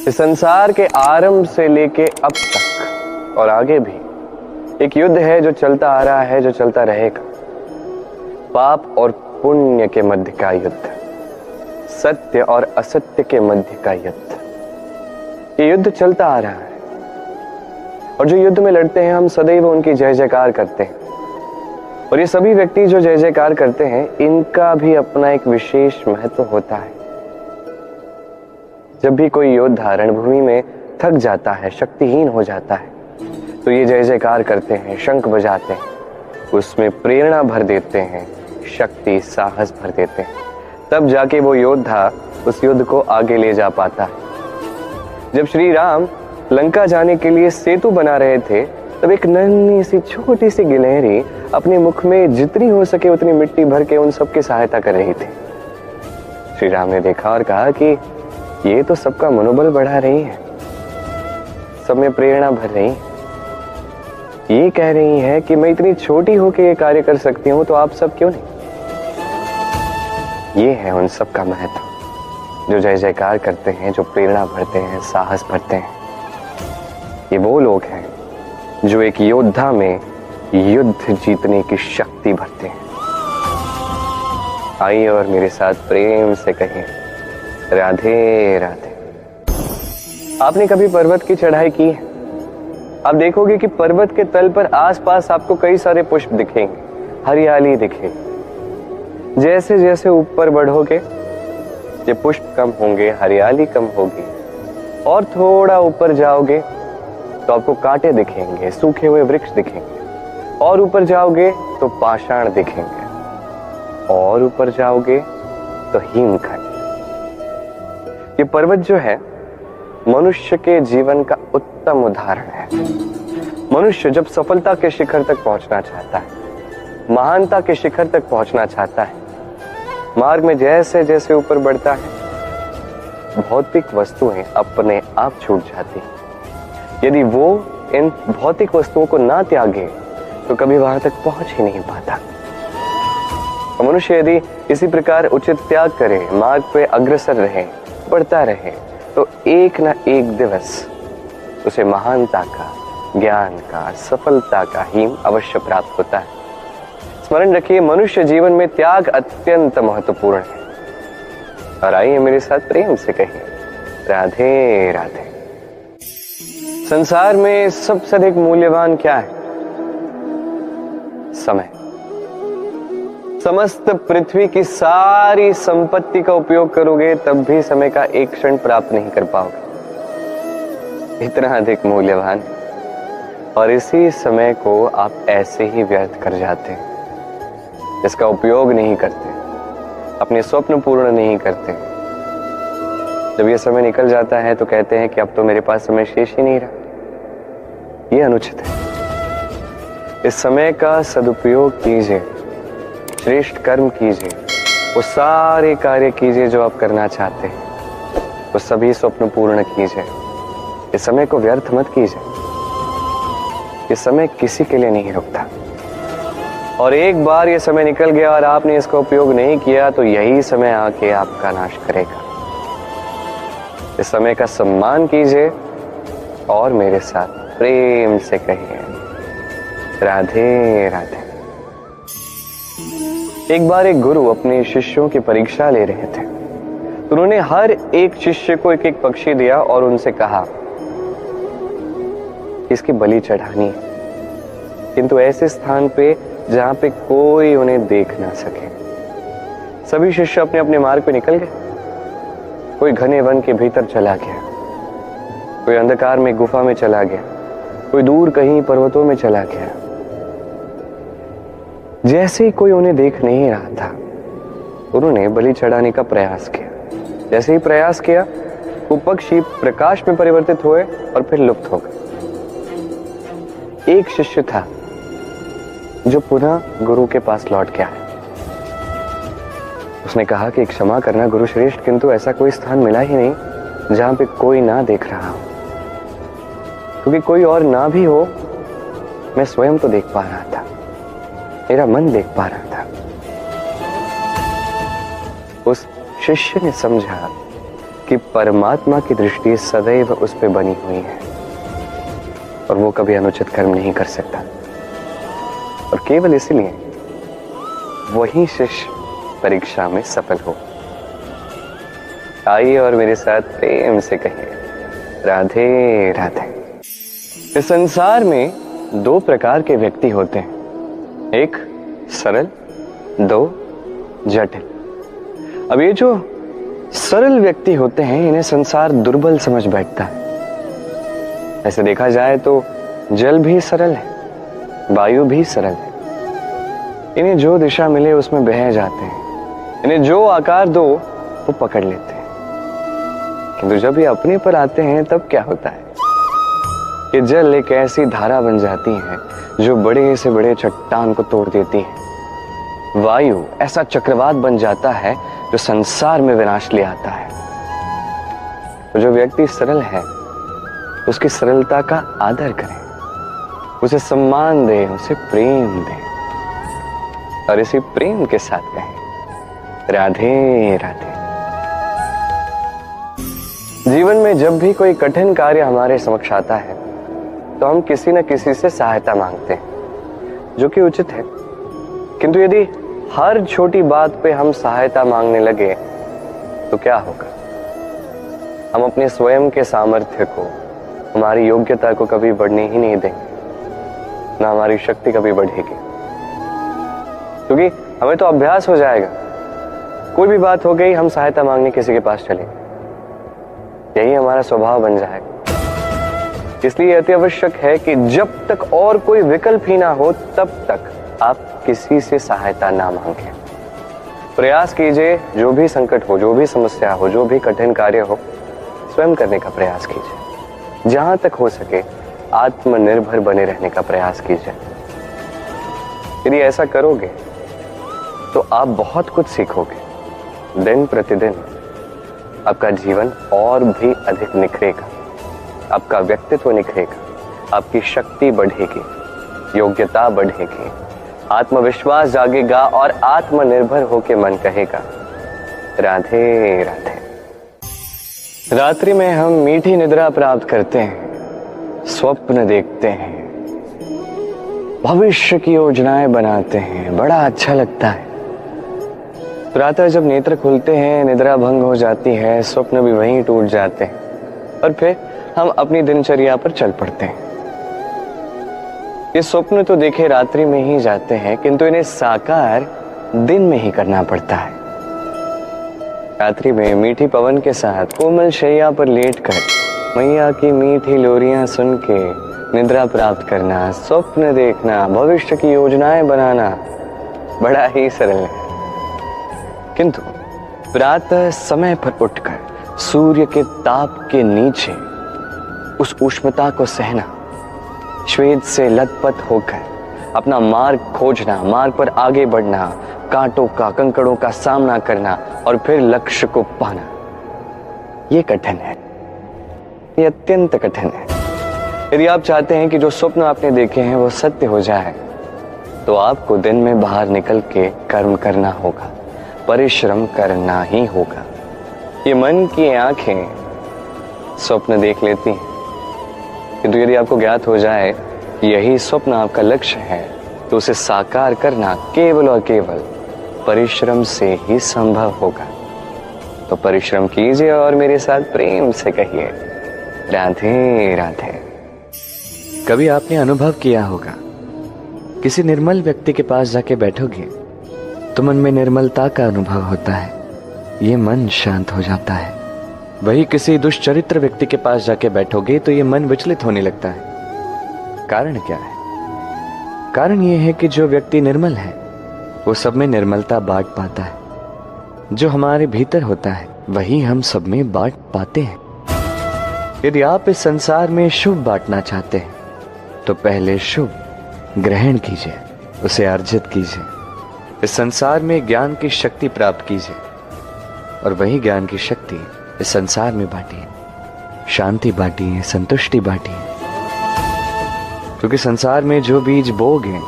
इस संसार के आरंभ से लेके अब तक और आगे भी एक युद्ध है जो चलता आ रहा है, जो चलता रहेगा। पाप और पुण्य के मध्य का युद्ध, सत्य और असत्य के मध्य का युद्ध। ये युद्ध चलता आ रहा है और जो युद्ध में लड़ते हैं हम सदैव उनकी जय जयकार करते हैं। और ये सभी व्यक्ति जो जय जयकार करते हैं, इनका भी अपना एक विशेष महत्व होता है। जब भी कोई योद्धा रणभूमि में थक जाता है, शक्तिहीन हो जाता है, तो ये जय जयकार करते हैं, शंख बजाते हैं, उसमें प्रेरणा भर देते हैं, शक्ति साहस भर देते हैं। तब जाके वो योद्धा उस युद्ध को आगे ले जा पाता है। जब श्री राम लंका जाने के लिए सेतु बना रहे थे, तब एक नन्ही सी छोटी सी गिलहरी अपने मुख में जितनी हो सके उतनी मिट्टी भर के उन सबकी सहायता कर रही थी। श्री राम ने देखा और कहा कि ये तो सबका मनोबल बढ़ा रही है, सब में प्रेरणा भर रही है। ये कह रही है कि मैं इतनी छोटी होकर ये कार्य कर सकती हूं, तो आप सब क्यों नहीं। ये है उन सब का महत्व जो जय जयकार करते हैं, जो प्रेरणा भरते हैं, साहस भरते हैं। ये वो लोग हैं जो एक योद्धा में युद्ध जीतने की शक्ति भरते हैं। आइए और मेरे साथ प्रेम से कहिए, राधे राधे। आपने कभी पर्वत की चढ़ाई की है? आप देखोगे कि पर्वत के तल पर आसपास आपको कई सारे पुष्प दिखेंगे, हरियाली दिखेगी। जैसे जैसे ऊपर बढ़ोगे ये पुष्प कम होंगे, हरियाली कम होगी, और थोड़ा ऊपर जाओगे तो आपको कांटे दिखेंगे, सूखे हुए वृक्ष दिखेंगे, और ऊपर जाओगे तो पाषाण दिखेंगे, और ऊपर जाओगे तो हिमखंड। ये पर्वत जो है मनुष्य के जीवन का उत्तम उदाहरण है। मनुष्य जब सफलता के शिखर तक पहुंचना चाहता है, महानता के शिखर तक पहुंचना चाहता है, मार्ग में जैसे जैसे ऊपर बढ़ता है, भौतिक वस्तुएं अपने आप छूट जाती हैं। यदि वो इन भौतिक वस्तुओं को ना त्यागे तो कभी वहां तक पहुंच ही नहीं पाता। मनुष्य यदि इसी प्रकार उचित त्याग करे, मार्ग पे अग्रसर रहे, बढ़ता रहे, तो एक ना एक दिवस उसे महानता का, ज्ञान का, सफलता का हिम अवश्य प्राप्त होता है। स्मरण रखिए, मनुष्य जीवन में त्याग अत्यंत महत्वपूर्ण है। और आइए मेरे साथ प्रेम से कहिए, राधे राधे। संसार में सबसे अधिक मूल्यवान क्या है? समय। समस्त पृथ्वी की सारी संपत्ति का उपयोग करोगे तब भी समय का एक क्षण प्राप्त नहीं कर पाओगे, इतना अधिक मूल्यवान। और इसी समय को आप ऐसे ही व्यर्थ कर जाते हैं, इसका उपयोग नहीं करते, अपने स्वप्न पूर्ण नहीं करते। जब ये समय निकल जाता है तो कहते हैं कि अब तो मेरे पास समय शेष ही नहीं रहा। ये अनुचित है। इस समय का सदुपयोग कीजिए, श्रेष्ठ कर्म कीजिए, वो सारे कार्य कीजिए जो आप करना चाहते हैं, वो सभी स्वप्न पूर्ण कीजिए। इस समय को व्यर्थ मत कीजिए। इस समय किसी के लिए नहीं रुकता, और एक बार ये समय निकल गया और आपने इसका उपयोग नहीं किया तो यही समय आके आपका नाश करेगा। इस समय का सम्मान कीजिए और मेरे साथ प्रेम से कहिए, राधे राधे। एक बार एक गुरु अपने शिष्यों की परीक्षा ले रहे थे, तो उन्होंने हर एक शिष्य को एक एक पक्षी दिया और उनसे कहा इसकी बलि चढ़ानी है, किंतु ऐसे स्थान पे जहां पे कोई उन्हें देख ना सके। सभी शिष्य अपने अपने मार्ग पे निकल गए। कोई घने वन के भीतर चला गया, कोई अंधकार में गुफा में चला गया, कोई दूर कहीं पर्वतों में चला गया। जैसे ही कोई उन्हें देख नहीं रहा था, उन्होंने बलि चढ़ाने का प्रयास किया। जैसे ही प्रयास किया, वो पक्षी प्रकाश में परिवर्तित हुए और फिर लुप्त हो गए। एक शिष्य था जो पुनः गुरु के पास लौट के आया। उसने कहा कि क्षमा करना गुरु श्रेष्ठ, किंतु ऐसा कोई स्थान मिला ही नहीं जहां पे कोई ना देख रहा हो। क्योंकि कोई और ना भी हो, मैं स्वयं तो देख पा रहा था, मेरा मन देख पा रहा था। उस शिष्य ने समझा कि परमात्मा की दृष्टि सदैव उस पर बनी हुई है और वो कभी अनुचित कर्म नहीं कर सकता, और केवल इसलिए वही शिष्य परीक्षा में सफल हो। आइए और मेरे साथ प्रेम से कहिए, राधे राधे। इस संसार में दो प्रकार के व्यक्ति होते हैं, एक सरल, दो जटिल। अब ये जो सरल व्यक्ति होते हैं इन्हें संसार दुर्बल समझ बैठता है। ऐसे देखा जाए तो जल भी सरल है, वायु भी सरल है, इन्हें जो दिशा मिले उसमें बह जाते हैं, इन्हें जो आकार दो वो पकड़ लेते हैं। किंतु जब ये अपने पर आते हैं तब क्या होता है कि जल एक ऐसी धारा बन जाती है जो बड़े से बड़े चट्टान को तोड़ देती है। वायु ऐसा चक्रवात बन जाता है जो संसार में विनाश ले आता है। तो जो व्यक्ति सरल है उसकी सरलता का आदर करें, उसे सम्मान दें, उसे प्रेम दें और इसी प्रेम के साथ कहें, राधे राधे। जीवन में जब भी कोई कठिन कार्य हमारे समक्ष आता है तो हम किसी न किसी से सहायता मांगते हैं, जो कि उचित है। किंतु यदि हर छोटी बात पे हम सहायता मांगने लगे तो क्या होगा? हम अपने स्वयं के सामर्थ्य को, हमारी योग्यता को कभी बढ़ने ही नहीं देंगे, ना हमारी शक्ति कभी बढ़ेगी, क्योंकि हमें तो अभ्यास हो जाएगा। कोई भी बात हो गई, हम सहायता मांगने किसी के पास चले, यही हमारा स्वभाव बन जाएगा। इसलिए अति आवश्यक है कि जब तक और कोई विकल्प ही ना हो तब तक आप किसी से सहायता ना मांगें। प्रयास कीजिए, जो भी संकट हो, जो भी समस्या हो, जो भी कठिन कार्य हो, स्वयं करने का प्रयास कीजिए। जहां तक हो सके आत्मनिर्भर बने रहने का प्रयास कीजिए। यदि ऐसा करोगे तो आप बहुत कुछ सीखोगे। दिन प्रतिदिन आपका जीवन और भी अधिक निखरेगा, आपका व्यक्तित्व निखरेगा, आपकी शक्ति बढ़ेगी, योग्यता बढ़ेगी, आत्मविश्वास जागेगा और आत्मनिर्भर होकर मन कहेगा, राधे राधे। रात्रि में हम मीठी निद्रा प्राप्त करते हैं, स्वप्न देखते हैं, भविष्य की योजनाएं बनाते हैं, बड़ा अच्छा लगता है। प्रातः जब नेत्र खुलते हैं निद्रा भंग हो जाती है, स्वप्न भी वहीं टूट जाते हैं और फिर हम अपनी दिनचर्या पर चल पड़ते हैं। ये स्वप्न तो देखे रात्रि में ही जाते हैं, किंतु इन्हें साकार दिन में ही करना पड़ता है। रात्रि में मीठी पवन के साथ कोमल शैया पर लेटकर मैया की मीठी लोरियां सुन के निद्रा प्राप्त करना, स्वप्न देखना, भविष्य की योजनाएं बनाना बड़ा ही सरल है। किंतु प्रातः समय पर उठकर सूर्य के ताप के नीचे उस उष्णता को सहना, श्वेत से लथपथ होकर अपना मार्ग खोजना, मार्ग पर आगे बढ़ना, कांटों का, कंकड़ों का सामना करना और फिर लक्ष्य को पाना, ये कठिन है, ये अत्यंत कठिन है। यदि आप चाहते हैं कि जो स्वप्न आपने देखे हैं वो सत्य हो जाए तो आपको दिन में बाहर निकल के कर्म करना होगा, परिश्रम करना ही होगा। ये मन की आंखें स्वप्न देख लेती हैं, किंतु यदि आपको ज्ञात हो जाए यही स्वप्न आपका लक्ष्य है तो उसे साकार करना केवल और केवल परिश्रम से ही संभव होगा। तो परिश्रम कीजिए और मेरे साथ प्रेम से कहिए, राधे राधे। कभी आपने अनुभव किया होगा, किसी निर्मल व्यक्ति के पास जाके बैठोगे तो मन में निर्मलता का अनुभव होता है, ये मन शांत हो जाता है। वही किसी दुष्चरित्र व्यक्ति के पास जाके बैठोगे तो ये मन विचलित होने लगता है। कारण क्या है? कारण ये है कि जो व्यक्ति निर्मल है वो सब में निर्मलता बांट पाता है। जो हमारे भीतर होता है वही हम सब में बांट पाते हैं। यदि आप इस संसार में शुभ बांटना चाहते हैं तो पहले शुभ ग्रहण कीजिए, उसे अर्जित कीजिए। इस संसार में ज्ञान की शक्ति प्राप्त कीजिए और वही ज्ञान की शक्ति इस संसार में बांटिए, शांति बांटिए, संतुष्टि बांटिए। क्योंकि संसार में जो बीज बोगे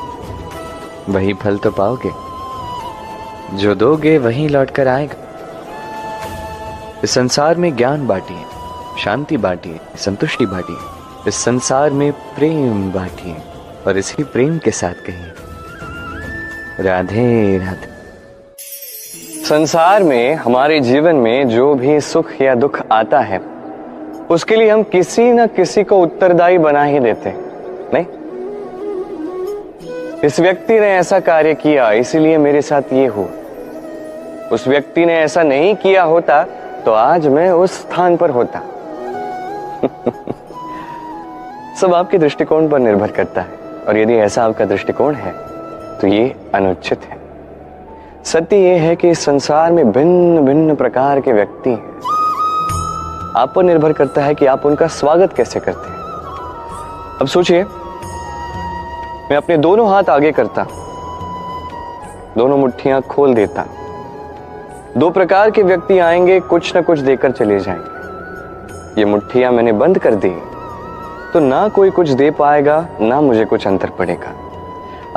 वही फल तो पाओगे, जो दोगे वही लौट कर आएगा। इस संसार में ज्ञान बांटिए, शांति बांटिए, संतुष्टि बांटिए, इस संसार में प्रेम बांटिए और इसी प्रेम के साथ कहिए राधे राधे। संसार में हमारे जीवन में जो भी सुख या दुख आता है उसके लिए हम किसी न किसी को उत्तरदायी बना ही देते हैं, नहीं? इस व्यक्ति ने ऐसा कार्य किया इसीलिए मेरे साथ ये हुआ, उस व्यक्ति ने ऐसा नहीं किया होता तो आज मैं उस स्थान पर होता। सब आपके दृष्टिकोण पर निर्भर करता है और यदि ऐसा आपका दृष्टिकोण है तो ये अनुचित है। सत्य यह है कि इस संसार में भिन्न भिन्न प्रकार के व्यक्ति हैं। आप पर निर्भर करता है कि आप उनका स्वागत कैसे करते हैं। अब सोचिए, मैं अपने दोनों हाथ आगे करता, दोनों मुट्ठियां खोल देता, दो प्रकार के व्यक्ति आएंगे, कुछ ना कुछ देकर चले जाएंगे। ये मुट्ठियां मैंने बंद कर दी तो ना कोई कुछ दे पाएगा ना मुझे कुछ अंतर पड़ेगा।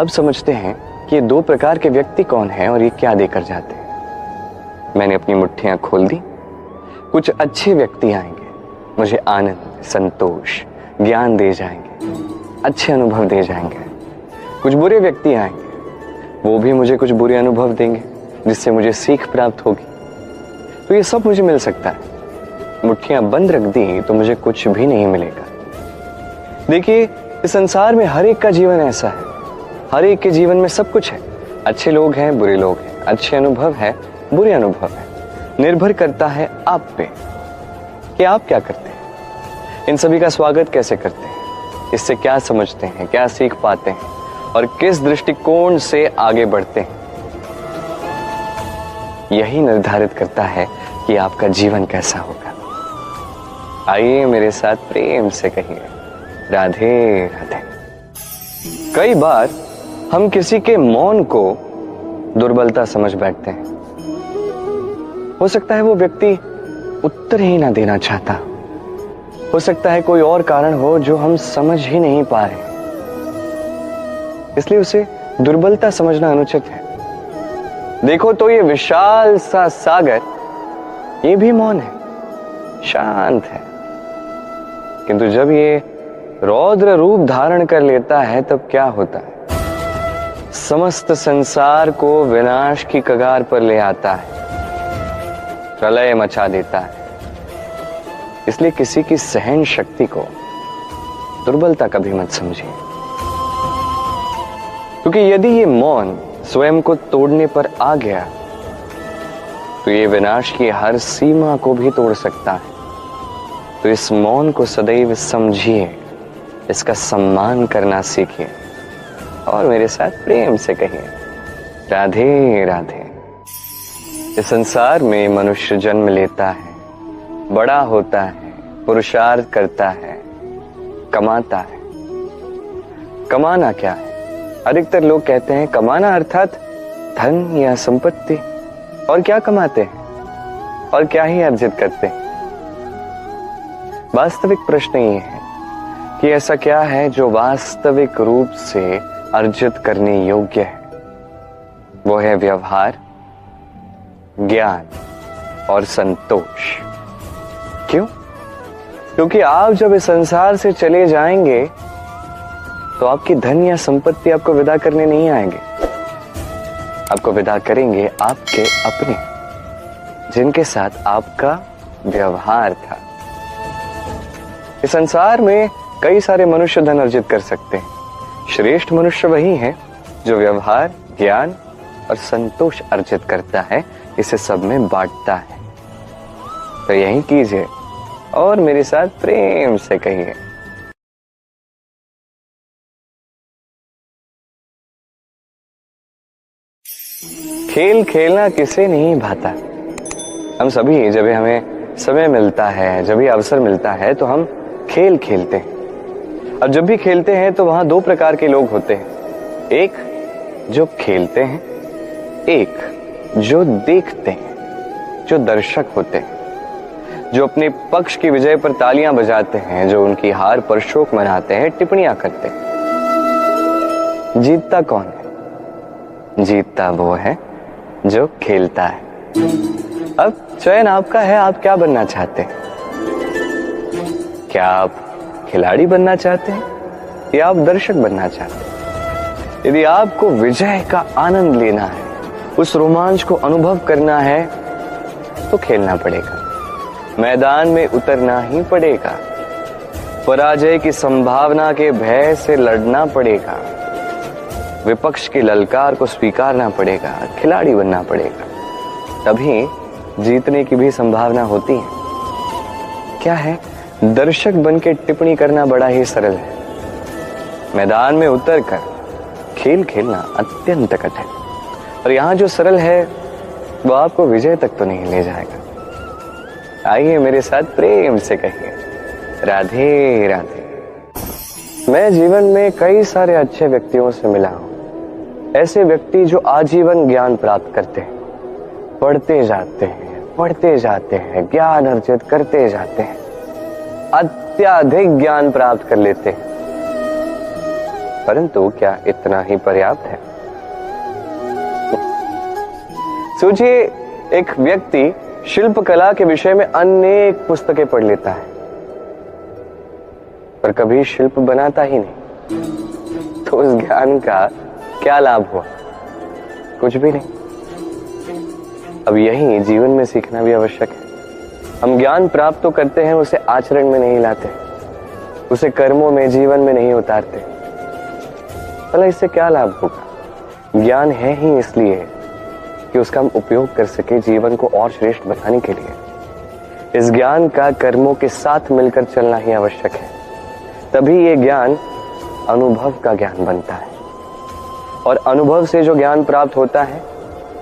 अब समझते हैं कि ये दो प्रकार के व्यक्ति कौन हैं और ये क्या देकर जाते हैं। मैंने अपनी मुट्ठियां खोल दी, कुछ अच्छे व्यक्ति आएंगे, मुझे आनंद, संतोष, ज्ञान दे जाएंगे, अच्छे अनुभव दे जाएंगे। कुछ बुरे व्यक्ति आएंगे, वो भी मुझे कुछ बुरे अनुभव देंगे जिससे मुझे सीख प्राप्त होगी। तो ये सब मुझे मिल सकता है। मुट्ठियां बंद रख दी तो मुझे कुछ भी नहीं मिलेगा। देखिए, इस संसार में हर एक का जीवन ऐसा है, हर एक के जीवन में सब कुछ है। अच्छे लोग हैं, बुरे लोग हैं, अच्छे अनुभव है, बुरे अनुभव है। निर्भर करता है आप पे कि आप क्या करते हैं, इन सभी का स्वागत कैसे करते हैं, इससे क्या समझते हैं, क्या सीख पाते हैं और किस दृष्टिकोण से आगे बढ़ते हैं। यही निर्धारित करता है कि आपका जीवन कैसा होगा। आइए मेरे साथ प्रेम से कहिए राधे राधे। कई बार हम किसी के मौन को दुर्बलता समझ बैठते हैं। हो सकता है वो व्यक्ति उत्तर ही ना देना चाहता, हो सकता है कोई और कारण हो जो हम समझ ही नहीं पा रहे, इसलिए उसे दुर्बलता समझना अनुचित है। देखो तो ये विशाल सा सागर, ये भी मौन है, शांत है, किंतु जब ये रौद्र रूप धारण कर लेता है तब क्या होता है? समस्त संसार को विनाश की कगार पर ले आता है, प्रलय मचा देता है। इसलिए किसी की सहन शक्ति को दुर्बलता कभी मत समझिए, क्योंकि यदि ये मौन स्वयं को तोड़ने पर आ गया तो ये विनाश की हर सीमा को भी तोड़ सकता है। तो इस मौन को सदैव समझिए, इसका सम्मान करना सीखिए और मेरे साथ प्रेम से कहिए राधे राधे। इस संसार में मनुष्य जन्म लेता है, बड़ा होता है, पुरुषार्थ करता है, कमाता है। कमाना क्या है? अधिकतर लोग कहते हैं कमाना अर्थात धन या संपत्ति। और क्या कमाते हैं और क्या ही अर्जित करते हैं? वास्तविक प्रश्न ये है कि ऐसा क्या है जो वास्तविक रूप से अर्जित करने योग्य है? वो है व्यवहार, ज्ञान और संतोष। क्यों? क्योंकि आप जब इस संसार से चले जाएंगे तो आपकी धन या संपत्ति आपको विदा करने नहीं आएंगे, आपको विदा करेंगे आपके अपने, जिनके साथ आपका व्यवहार था। इस संसार में कई सारे मनुष्य धन अर्जित कर सकते हैं। श्रेष्ठ मनुष्य वही है जो व्यवहार, ज्ञान और संतोष अर्जित करता है, इसे सब में बांटता है। तो यही कीजिए और मेरे साथ प्रेम से कहिए खेल खेलना किसे नहीं भाता। हम सभी जब हमें समय मिलता है, जब भी अवसर मिलता है तो हम खेल खेलते हैं। अब जब भी खेलते हैं तो वहां दो प्रकार के लोग होते हैं, एक जो खेलते हैं, एक जो देखते हैं, जो दर्शक होते हैं, जो अपने पक्ष की विजय पर तालियां बजाते हैं, जो उनकी हार पर शोक मनाते हैं, टिप्पणियां करते हैं। जीतता कौन है? जीतता वो है जो खेलता है। अब चयन आपका है, आप क्या बनना चाहते हैं? क्या आप खिलाड़ी बनना चाहते हैं या आप दर्शक बनना चाहते हैं? यदि आपको विजय का आनंद लेना है, उस रोमांच को अनुभव करना है, तो खेलना पड़ेगा, मैदान में उतरना ही पड़ेगा, पराजय की संभावना के भय से लड़ना पड़ेगा, विपक्ष की ललकार को स्वीकारना पड़ेगा, खिलाड़ी बनना पड़ेगा, तभी जीतने की भी संभावना होती है। क्या है, दर्शक बन के टिप्पणी करना बड़ा ही सरल है, मैदान में उतरकर खेल खेलना अत्यंत कठिन। और यहां जो सरल है वो आपको विजय तक तो नहीं ले जाएगा। आइए मेरे साथ प्रेम से कहिए, राधे राधे। मैं जीवन में कई सारे अच्छे व्यक्तियों से मिला हूं, ऐसे व्यक्ति जो आजीवन ज्ञान प्राप्त करते हैं, पढ़ते जाते हैं, ज्ञान अर्जित करते जाते हैं, अत्यधिक ज्ञान प्राप्त कर लेते हैं। परंतु क्या इतना ही पर्याप्त है? सोचिए, एक व्यक्ति शिल्पकला के विषय में अनेक पुस्तकें पढ़ लेता है, पर कभी शिल्प बनाता ही नहीं, तो उस ज्ञान का क्या लाभ हुआ? कुछ भी नहीं। अब यही जीवन में सीखना भी आवश्यक है। हम ज्ञान प्राप्त तो करते हैं, उसे आचरण में नहीं लाते, उसे कर्मों में, जीवन में नहीं उतारते। भला इससे क्या लाभ होगा? ज्ञान है ही इसलिए कि उसका हम उपयोग कर सके जीवन को और श्रेष्ठ बनाने के लिए। इस ज्ञान का कर्मों के साथ मिलकर चलना ही आवश्यक है, तभी ये ज्ञान अनुभव का ज्ञान बनता है। और अनुभव से जो ज्ञान प्राप्त होता है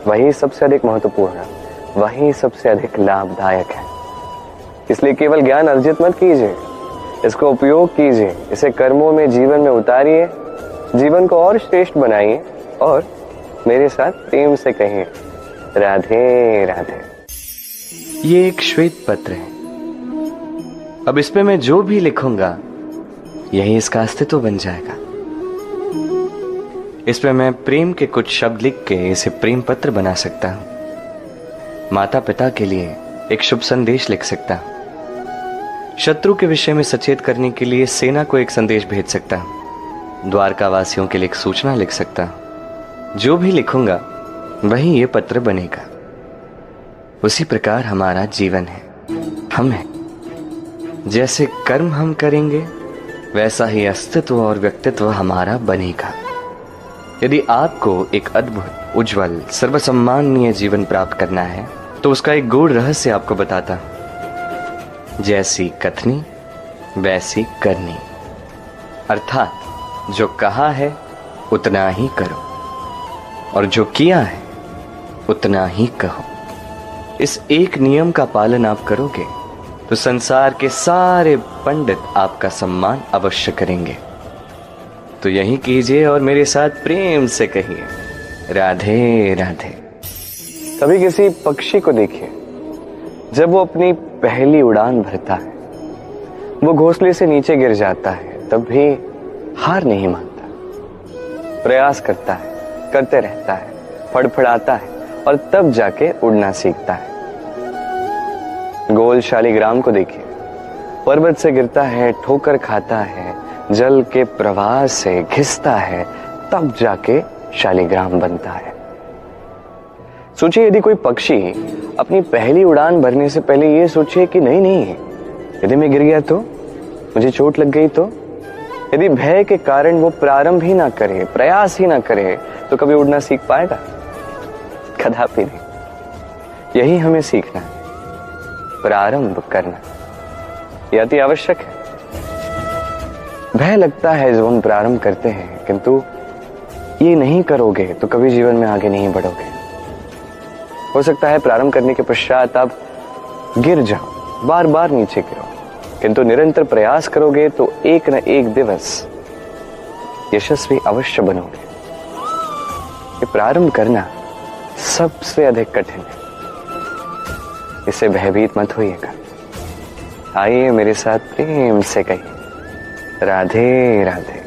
वही सबसे अधिक महत्वपूर्ण है, वही सबसे अधिक लाभदायक है। इसलिए केवल ज्ञान अर्जित मत कीजिए, इसको उपयोग कीजिए, इसे कर्मों में, जीवन में उतारिए, जीवन को और श्रेष्ठ बनाइए। और मेरे साथ प्रेम से कहिए, राधे राधे। ये एक श्वेत पत्र है। अब इस पे मैं जो भी लिखूंगा यही इसका अस्तित्व बन जाएगा। इस पे मैं प्रेम के कुछ शब्द लिख के इसे प्रेम पत्र बना सकता हूं। माता पिता के लिए एक शुभ संदेश लिख सकता हूं। शत्रु के विषय में सचेत करने के लिए सेना को एक संदेश भेज सकता हूं। द्वारका वासियों के लिए एक सूचना लिख सकता हूं। जो भी लिखूंगा वही ये पत्र बनेगा। उसी प्रकार हमारा जीवन है, हम है। जैसे कर्म हम करेंगे वैसा ही अस्तित्व और व्यक्तित्व हमारा बनेगा। यदि आपको एक अद्भुत, उज्जवल, सर्वसम्माननीय जीवन प्राप्त करना है तो उसका एक गूढ़ रहस्य आपको बताता हूं। जैसी कथनी वैसी करनी, अर्थात जो कहा है उतना ही करो और जो किया है उतना ही कहो। इस एक नियम का पालन आप करोगे तो संसार के सारे पंडित आपका सम्मान अवश्य करेंगे। तो यही कीजिए और मेरे साथ प्रेम से कहिए, राधे राधे। कभी किसी पक्षी को देखिए, जब वो अपनी पहली उड़ान भरता है, वो घोंसले से नीचे गिर जाता है, तब भी हार नहीं मानता, प्रयास करता है, करते रहता है, फड़फड़ाता है और तब जाके उड़ना सीखता है। गोल शालिग्राम को देखिए, पर्वत से गिरता है, ठोकर खाता है, जल के प्रवाह से घिसता है, तब जाके शालिग्राम बनता है। सोचिए, यदि कोई पक्षी अपनी पहली उड़ान भरने से पहले ये सोचे कि नहीं, यदि मैं गिर गया तो, मुझे चोट लग गई तो, यदि भय के कारण वो प्रारंभ ही ना करे, प्रयास ही ना करे, तो कभी उड़ना सीख पाएगा? कदापि नहीं। यही हमें सीखना है, प्रारंभ करना, यह अति आवश्यक है। भय लगता है जब हम प्रारंभ करते हैं, किंतु ये नहीं करोगे तो कभी जीवन में आगे नहीं बढ़ोगे। हो सकता है प्रारंभ करने के पश्चात आप गिर जाओ, बार बार नीचे गिरो, किंतु निरंतर प्रयास करोगे तो एक न एक दिवस यशस्वी अवश्य बनोगे। ये प्रारंभ करना सबसे अधिक कठिन है, इससे भयभीत मत होइएगा। आइए मेरे साथ प्रेम से कहिए, राधे राधे।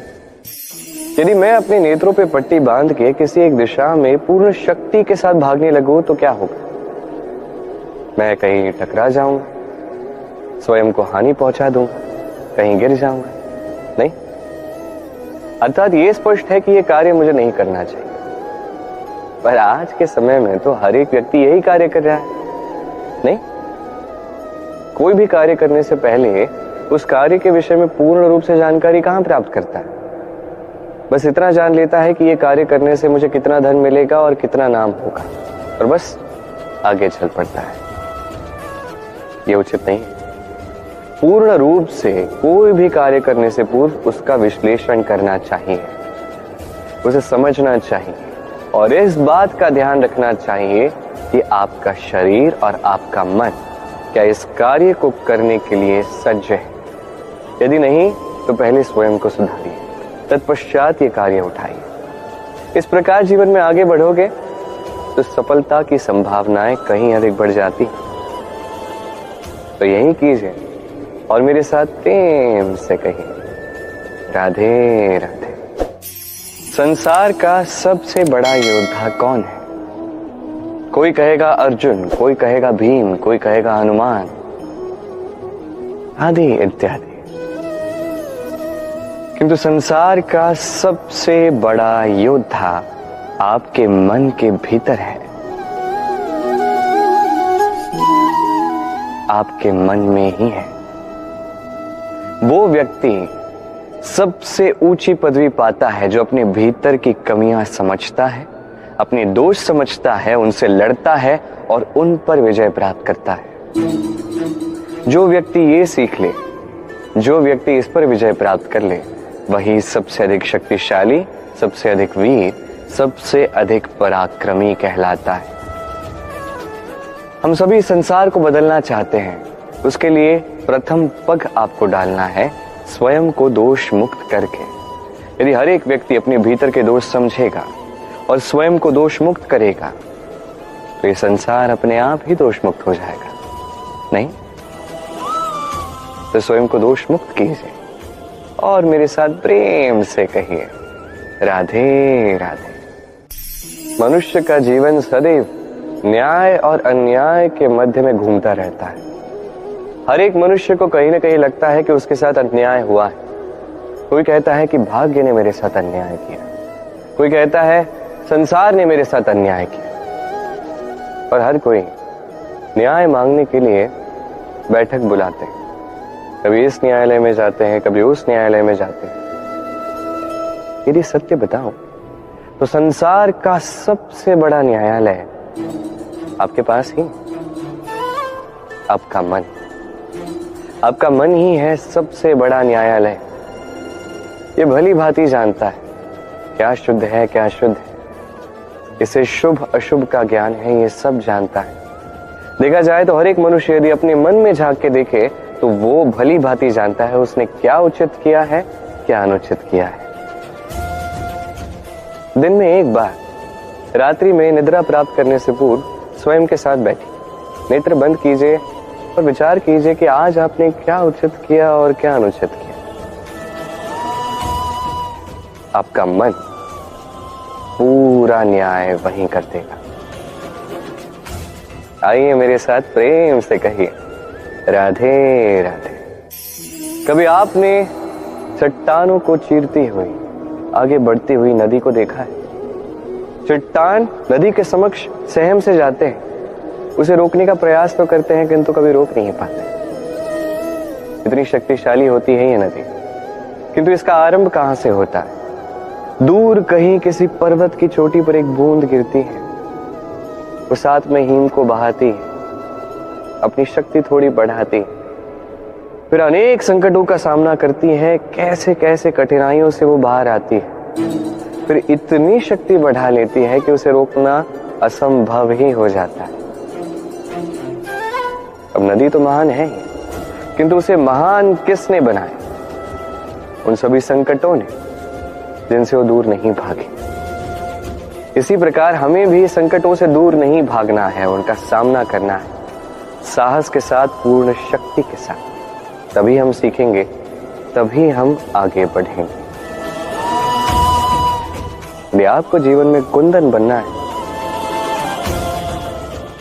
यदि मैं अपने नेत्रों पे पट्टी बांध के किसी एक दिशा में पूर्ण शक्ति के साथ भागने लगूं तो क्या होगा? मैं कहीं टकरा जाऊंगा, स्वयं को हानि पहुंचा दूंगा, कहीं गिर जाऊंगा, नहीं। अर्थात ये स्पष्ट है कि यह कार्य मुझे नहीं करना चाहिए। पर आज के समय में तो हर एक व्यक्ति यही कार्य कर रहा है, नहीं। कोई भी कार्य करने से पहले उस कार्य के विषय में पूर्ण रूप से जानकारी कहां प्राप्त करता है? बस इतना जान लेता है कि यह कार्य करने से मुझे कितना धन मिलेगा और कितना नाम होगा, और बस आगे चल पड़ता है। यह उचित नहीं है। पूर्ण रूप से कोई भी कार्य करने से पूर्व उसका विश्लेषण करना चाहिए, उसे समझना चाहिए, और इस बात का ध्यान रखना चाहिए कि आपका शरीर और आपका मन क्या इस कार्य को करने के लिए सज्ज है। यदि नहीं तो पहले स्वयं को सुधारिए, तत्पश्चात ये कार्य उठाइए। इस प्रकार जीवन में आगे बढ़ोगे तो सफलता की संभावनाएं कहीं अधिक बढ़ जाती। तो यही कीजिए और मेरे साथ प्रेम से कहिए, राधे राधे। संसार का सबसे बड़ा योद्धा कौन है? कोई कहेगा अर्जुन, कोई कहेगा भीम, कोई कहेगा हनुमान, आदि इत्यादि। किंतु संसार का सबसे बड़ा योद्धा आपके मन के भीतर है, आपके मन में ही है। वो व्यक्ति सबसे ऊंची पदवी पाता है जो अपने भीतर की कमियां समझता है, अपने दोष समझता है, उनसे लड़ता है और उन पर विजय प्राप्त करता है। जो व्यक्ति ये सीख ले, जो व्यक्ति इस पर विजय प्राप्त कर ले, वही सबसे अधिक शक्तिशाली, सबसे अधिक वीर, सबसे अधिक पराक्रमी कहलाता है। हम सभी संसार को बदलना चाहते हैं। उसके लिए प्रथम पग आपको डालना है स्वयं को दोष मुक्त करके। यदि हर एक व्यक्ति अपने भीतर के दोष समझेगा और स्वयं को दोष मुक्त करेगा तो ये संसार अपने आप ही दोष मुक्त हो जाएगा, नहीं? तो स्वयं को दोष मुक्त कीजिए और मेरे साथ प्रेम से कहिए, राधे राधे। मनुष्य का जीवन सदैव न्याय और अन्याय के मध्य में घूमता रहता है। हर एक मनुष्य को कहीं ना कहीं लगता है कि उसके साथ अन्याय हुआ है। कोई कहता है कि भाग्य ने मेरे साथ अन्याय किया, कोई कहता है संसार ने मेरे साथ अन्याय किया। पर हर कोई न्याय मांगने के लिए बैठक बुलाते हैं, कभी इस न्यायालय में जाते हैं, कभी उस न्यायालय में जाते हैं। यदि सत्य बताओ तो संसार का सबसे बड़ा न्यायालय आपके पास ही, आपका मन। आपका मन ही है सबसे बड़ा न्यायालय। ये भली भांति जानता है क्या शुद्ध है, क्या अशुद्ध है, इसे शुभ अशुभ का ज्ञान है, ये सब जानता है। देखा जाए तो हर एक मनुष्य यदि अपने मन में झांक के देखे तो वो भली भांति जानता है उसने क्या उचित किया है, क्या अनुचित किया है। दिन में एक बार रात्रि में निद्रा प्राप्त करने से पूर्व स्वयं के साथ बैठिए, नेत्र बंद कीजिए और विचार कीजिए कि आज आपने क्या उचित किया और क्या अनुचित किया। आपका मन पूरा न्याय वहीं कर देगा। आइए मेरे साथ प्रेम से कहिए, राधे राधे। कभी आपने चट्टानों को चीरती हुई आगे बढ़ती हुई नदी को देखा है? चट्टान नदी के समक्ष सहम से जाते हैं, उसे रोकने का प्रयास तो करते हैं किंतु कभी रोक नहीं पाते। इतनी शक्तिशाली होती है ये नदी, किंतु इसका आरंभ कहां से होता है? दूर कहीं किसी पर्वत की चोटी पर एक बूंद गिरती है, वो साथ में हिम को बहाती है, अपनी शक्ति थोड़ी बढ़ाती है, फिर अनेक संकटों का सामना करती है, कैसे कैसे कठिनाइयों से वो बाहर आती है, फिर इतनी शक्ति बढ़ा लेती है कि उसे रोकना असंभव ही हो जाता है। अब नदी तो महान है ही, किंतु उसे महान किसने बनाया? उन सभी संकटों ने जिनसे वो दूर नहीं भागे। इसी प्रकार हमें भी संकटों से दूर नहीं भागना है, उनका सामना करना है साहस के साथ, पूर्ण शक्ति के साथ। तभी हम सीखेंगे, तभी हम आगे बढ़ेंगे। यदि आपको जीवन में कुंदन बनना है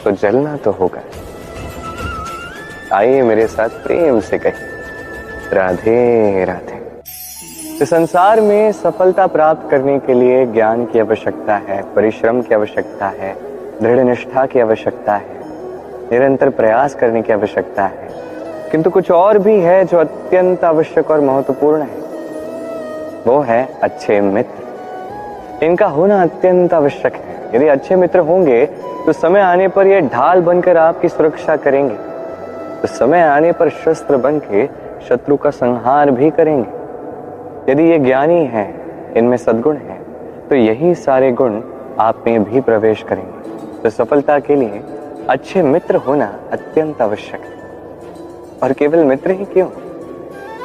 तो जलना तो होगा, आइए मेरे साथ प्रेम से कहिए राधे राधे। इस संसार में सफलता प्राप्त करने के लिए ज्ञान की आवश्यकता है, परिश्रम की आवश्यकता है, दृढ़ निष्ठा की आवश्यकता है, निरंतर प्रयास करने की आवश्यकता है, किंतु कुछ और भी है जो अत्यंत आवश्यक और महत्वपूर्ण है। वो है अच्छे मित्र। इनका होना अत्यंत आवश्यक है। यदि अच्छे मित्र होंगे तो समय आने पर ये ढाल बनकर आपकी सुरक्षा करेंगे, तो समय आने पर शस्त्र बनके शत्रु का संहार भी करेंगे। यदि ये ज्ञानी हैं, इनमें सद्गुण है, तो यही सारे गुण आप में भी प्रवेश करेंगे। तो सफलता के लिए अच्छे मित्र होना अत्यंत आवश्यक है। और केवल मित्र ही क्यों,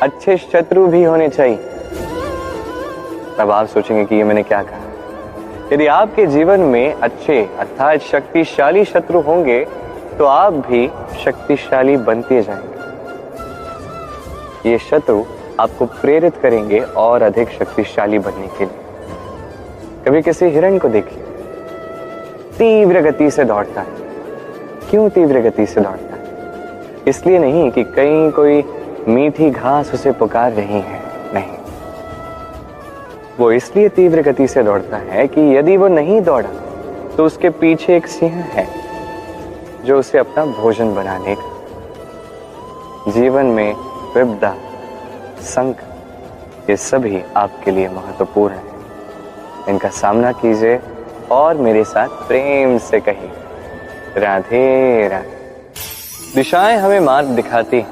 अच्छे शत्रु भी होने चाहिए। अब आप सोचेंगे कि ये मैंने क्या कहा। यदि आपके जीवन में अच्छे अर्थात शक्तिशाली शत्रु होंगे तो आप भी शक्तिशाली बनते जाएंगे। ये शत्रु आपको प्रेरित करेंगे और अधिक शक्तिशाली बनने के लिए। कभी किसी हिरण को देखिए, तीव्र गति से दौड़ता है। क्यों तीव्र गति से दौड़ता है? इसलिए नहीं कि कहीं कोई मीठी घास उसे पुकार रही है, नहीं, वो इसलिए तीव्र गति से दौड़ता है कि यदि वो नहीं दौड़ा तो उसके पीछे एक सिंह है जो उसे अपना भोजन बना लेगा। जीवन में विपदा, संकट, ये सभी आपके लिए महत्वपूर्ण है। इनका सामना कीजिए और मेरे साथ प्रेम से कहिए राधे राधे। दिशाएं हमें मार्ग दिखाती हैं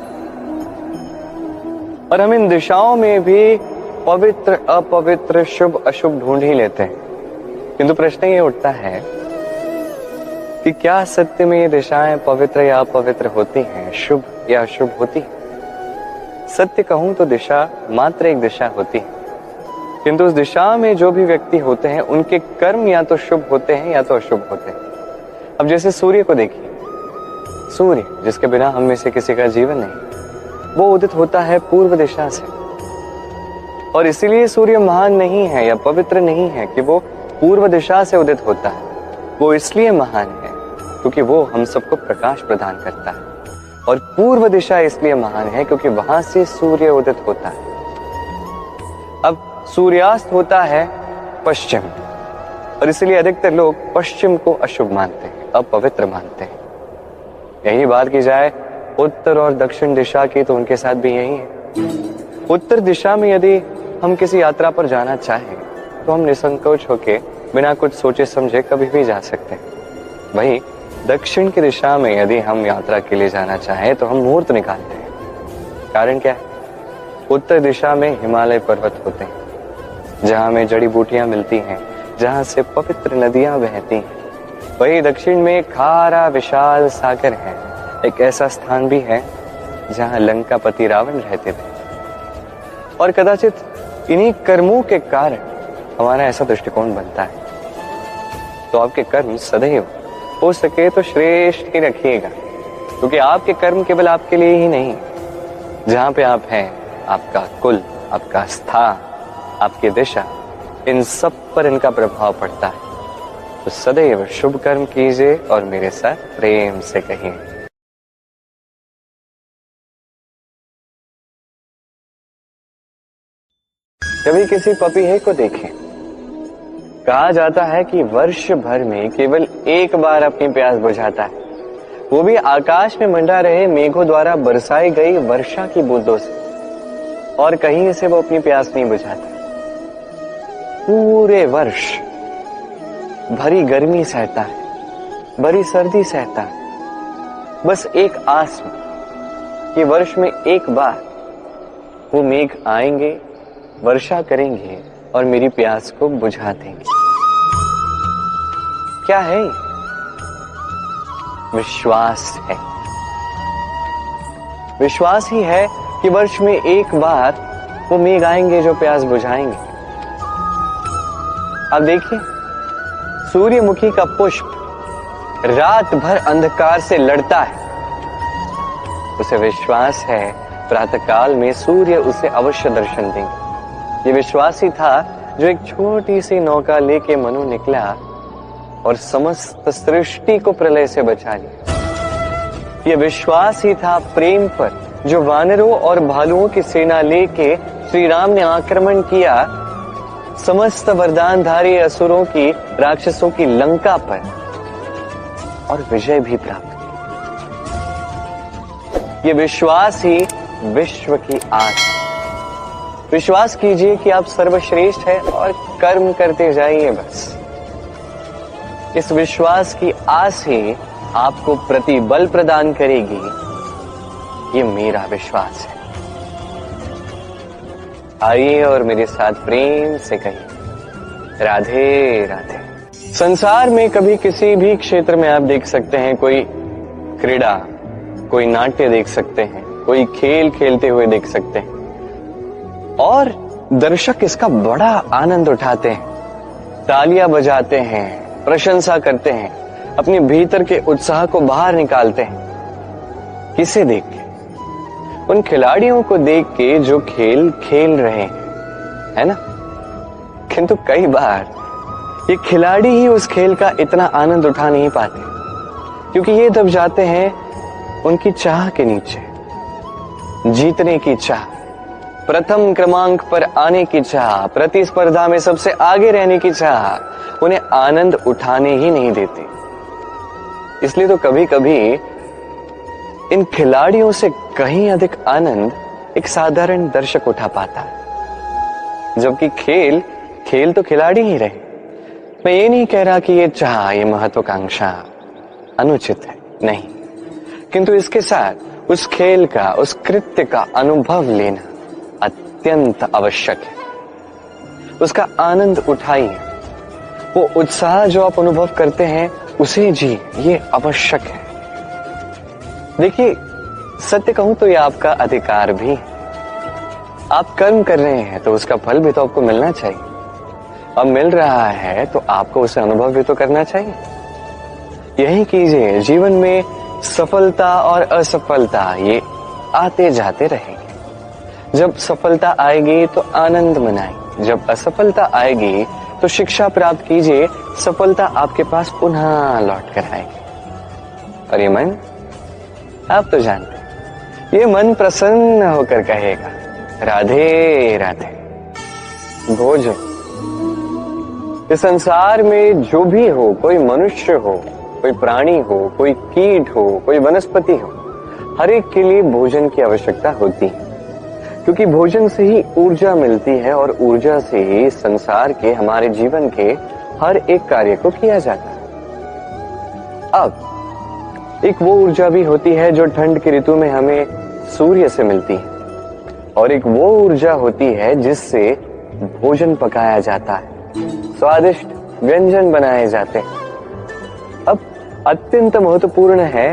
और हम इन दिशाओं में भी पवित्र अपवित्र शुभ अशुभ ढूंढ ही लेते हैं। किंतु प्रश्न ये उठता है कि क्या सत्य में ये दिशाएं पवित्र या अपवित्र होती हैं, शुभ या अशुभ होती हैं? सत्य कहूं तो दिशा मात्र एक दिशा होती है, किंतु उस दिशा में जो भी व्यक्ति होते हैं उनके कर्म या तो शुभ होते हैं या तो अशुभ होते हैं। अब जैसे सूर्य को देखिए, सूर्य जिसके बिना हम में से किसी का जीवन नहीं, वो उदित होता है पूर्व दिशा से। और इसीलिए सूर्य महान नहीं है या पवित्र नहीं है कि वो पूर्व दिशा से उदित होता है। वो इसलिए महान है क्योंकि वो हम सबको प्रकाश प्रदान करता है। और पूर्व दिशा इसलिए महान है क्योंकि वहां से सूर्य उदित होता है। अब सूर्यास्त होता है पश्चिम, और इसलिए अधिकतर लोग पश्चिम को अशुभ मानते हैं, अपवित्र मानते हैं। यही बात की जाए उत्तर और दक्षिण दिशा की तो उनके साथ भी यही है। उत्तर दिशा में यदि हम किसी यात्रा पर जाना चाहें तो हम निसंकोच होके बिना कुछ सोचे समझे कभी भी जा सकते हैं। वहीं दक्षिण की दिशा में यदि हम यात्रा के लिए जाना चाहें तो हम मुहूर्त निकालते हैं। कारण क्या है? उत्तर दिशा में हिमालय पर्वत होते हैं, जहां में जड़ी बूटियां मिलती हैं, जहां से पवित्र नदियां बहती हैं। वहीं दक्षिण में खारा विशाल सागर है। एक ऐसा स्थान भी है जहां लंकापति रावण रहते थे। और कदाचित इन्हीं कर्मों के कारण हमारा ऐसा दृष्टिकोण बनता है। तो आपके कर्म सदैव हो सके तो श्रेष्ठ ही रखिएगा, क्योंकि आपके कर्म केवल आपके लिए ही नहीं, जहां पे आप हैं, आपका कुल, आपका स्थान, आपकी दिशा, इन सब पर इनका प्रभाव पड़ता है। तो सदैव शुभ कर्म कीजिए और मेरे साथ प्रेम से कहिए कभी किसी पपीहे को देखें। कहा जाता है कि वर्ष भर में केवल एक बार अपनी प्यास बुझाता है, वो भी आकाश में मंडरा रहे मेघों द्वारा बरसाई गई वर्षा की बूंदों से, और कहीं से वो अपनी प्यास नहीं बुझाता। पूरे वर्ष भरी गर्मी सहता है, भरी सर्दी सहता है, बस एक आस में कि वर्ष में एक बार वो मेघ आएंगे, वर्षा करेंगे और मेरी प्यास को बुझा देंगे। क्या है? विश्वास है। विश्वास ही है कि वर्ष में एक बार वो मेघ आएंगे जो प्यास बुझाएंगे। अब देखिए, सूर्यमुखी का पुष्प रात भर अंधकार से लड़ता है। उसे विश्वास है प्रातःकाल में सूर्य उसे अवश्य दर्शन देंगे। ये विश्वास ही था जो एक छोटी सी नौका लेके मनु निकला और समस्त सृष्टि को प्रलय से बचा लिया। ये विश्वास ही था प्रेम पर जो वानरों और भालुओं की सेना लेके श्री राम ने आक्रमण किया समस्त वरदानधारी असुरों की, राक्षसों की लंका पर और विजय भी प्राप्त की। ये विश्वास ही विश्व की आस। विश्वास कीजिए कि आप सर्वश्रेष्ठ हैं और कर्म करते जाइए बस। इस विश्वास की आस ही आपको प्रतिबल प्रदान करेगी। ये मेरा विश्वास है। आइए और मेरे साथ प्रेम से कहिए राधे राधे। संसार में कभी किसी भी क्षेत्र में आप देख सकते हैं, कोई क्रीड़ा, कोई नाट्य देख सकते हैं, कोई खेल खेलते हुए देख सकते हैं और दर्शक इसका बड़ा आनंद उठाते हैं, तालियां बजाते हैं, प्रशंसा करते हैं, अपने भीतर के उत्साह को बाहर निकालते हैं। किसे देख के? उन खिलाड़ियों को देख के जो खेल खेल रहे हैं, है ना? किंतु कई बार ये खिलाड़ी ही उस खेल का इतना आनंद उठा नहीं पाते, क्योंकि ये दब जाते हैं उनकी चाह के नीचे। जीतने की चाह, प्रथम क्रमांक पर आने की चाह, प्रतिस्पर्धा में सबसे आगे रहने की चाह उन्हें आनंद उठाने ही नहीं देती। इसलिए तो कभी कभी इन खिलाड़ियों से कहीं अधिक आनंद एक साधारण दर्शक उठा पाता है, जबकि खेल तो खिलाड़ी ही रहे। मैं ये नहीं कह रहा कि ये चाह, ये महत्वाकांक्षा अनुचित है, नहीं, किंतु इसके साथ उस खेल का, उस कृत्य का अनुभव लेना अत्यंत आवश्यक है। उसका आनंद उठाइए, वो उत्साह जो आप अनुभव करते हैं उसे जी, ये आवश्यक है। देखिए, सत्य कहूं तो ये आपका अधिकार भी है। आप कर्म कर रहे हैं तो उसका फल भी तो आपको मिलना चाहिए। अब मिल रहा है तो आपको उसे अनुभव भी तो करना चाहिए। यही कीजिए। जीवन में सफलता और असफलता ये आते जाते रहेंगे। जब सफलता आएगी तो आनंद मनाइए, जब असफलता आएगी तो शिक्षा प्राप्त कीजिए। सफलता आपके पास पुनः लौट कर आएगी। और ये मन, आप तो जानते हैं, ये मन प्रसन्न होकर कहेगा राधे राधे। भोजन, इस संसार में जो भी हो, कोई मनुष्य हो, कोई प्राणी हो, कोई कीट हो, कोई वनस्पति हो, हर एक के लिए भोजन की आवश्यकता होती है, क्योंकि भोजन से ही ऊर्जा मिलती है और ऊर्जा से ही संसार के, हमारे जीवन के हर एक कार्य को किया जाता है। अब एक वो ऊर्जा भी होती है जो ठंड की ऋतु में हमें सूर्य से मिलती है, और एक वो ऊर्जा होती है जिससे भोजन पकाया जाता है, स्वादिष्ट व्यंजन बनाए जाते हैं। अब अत्यंत महत्वपूर्ण है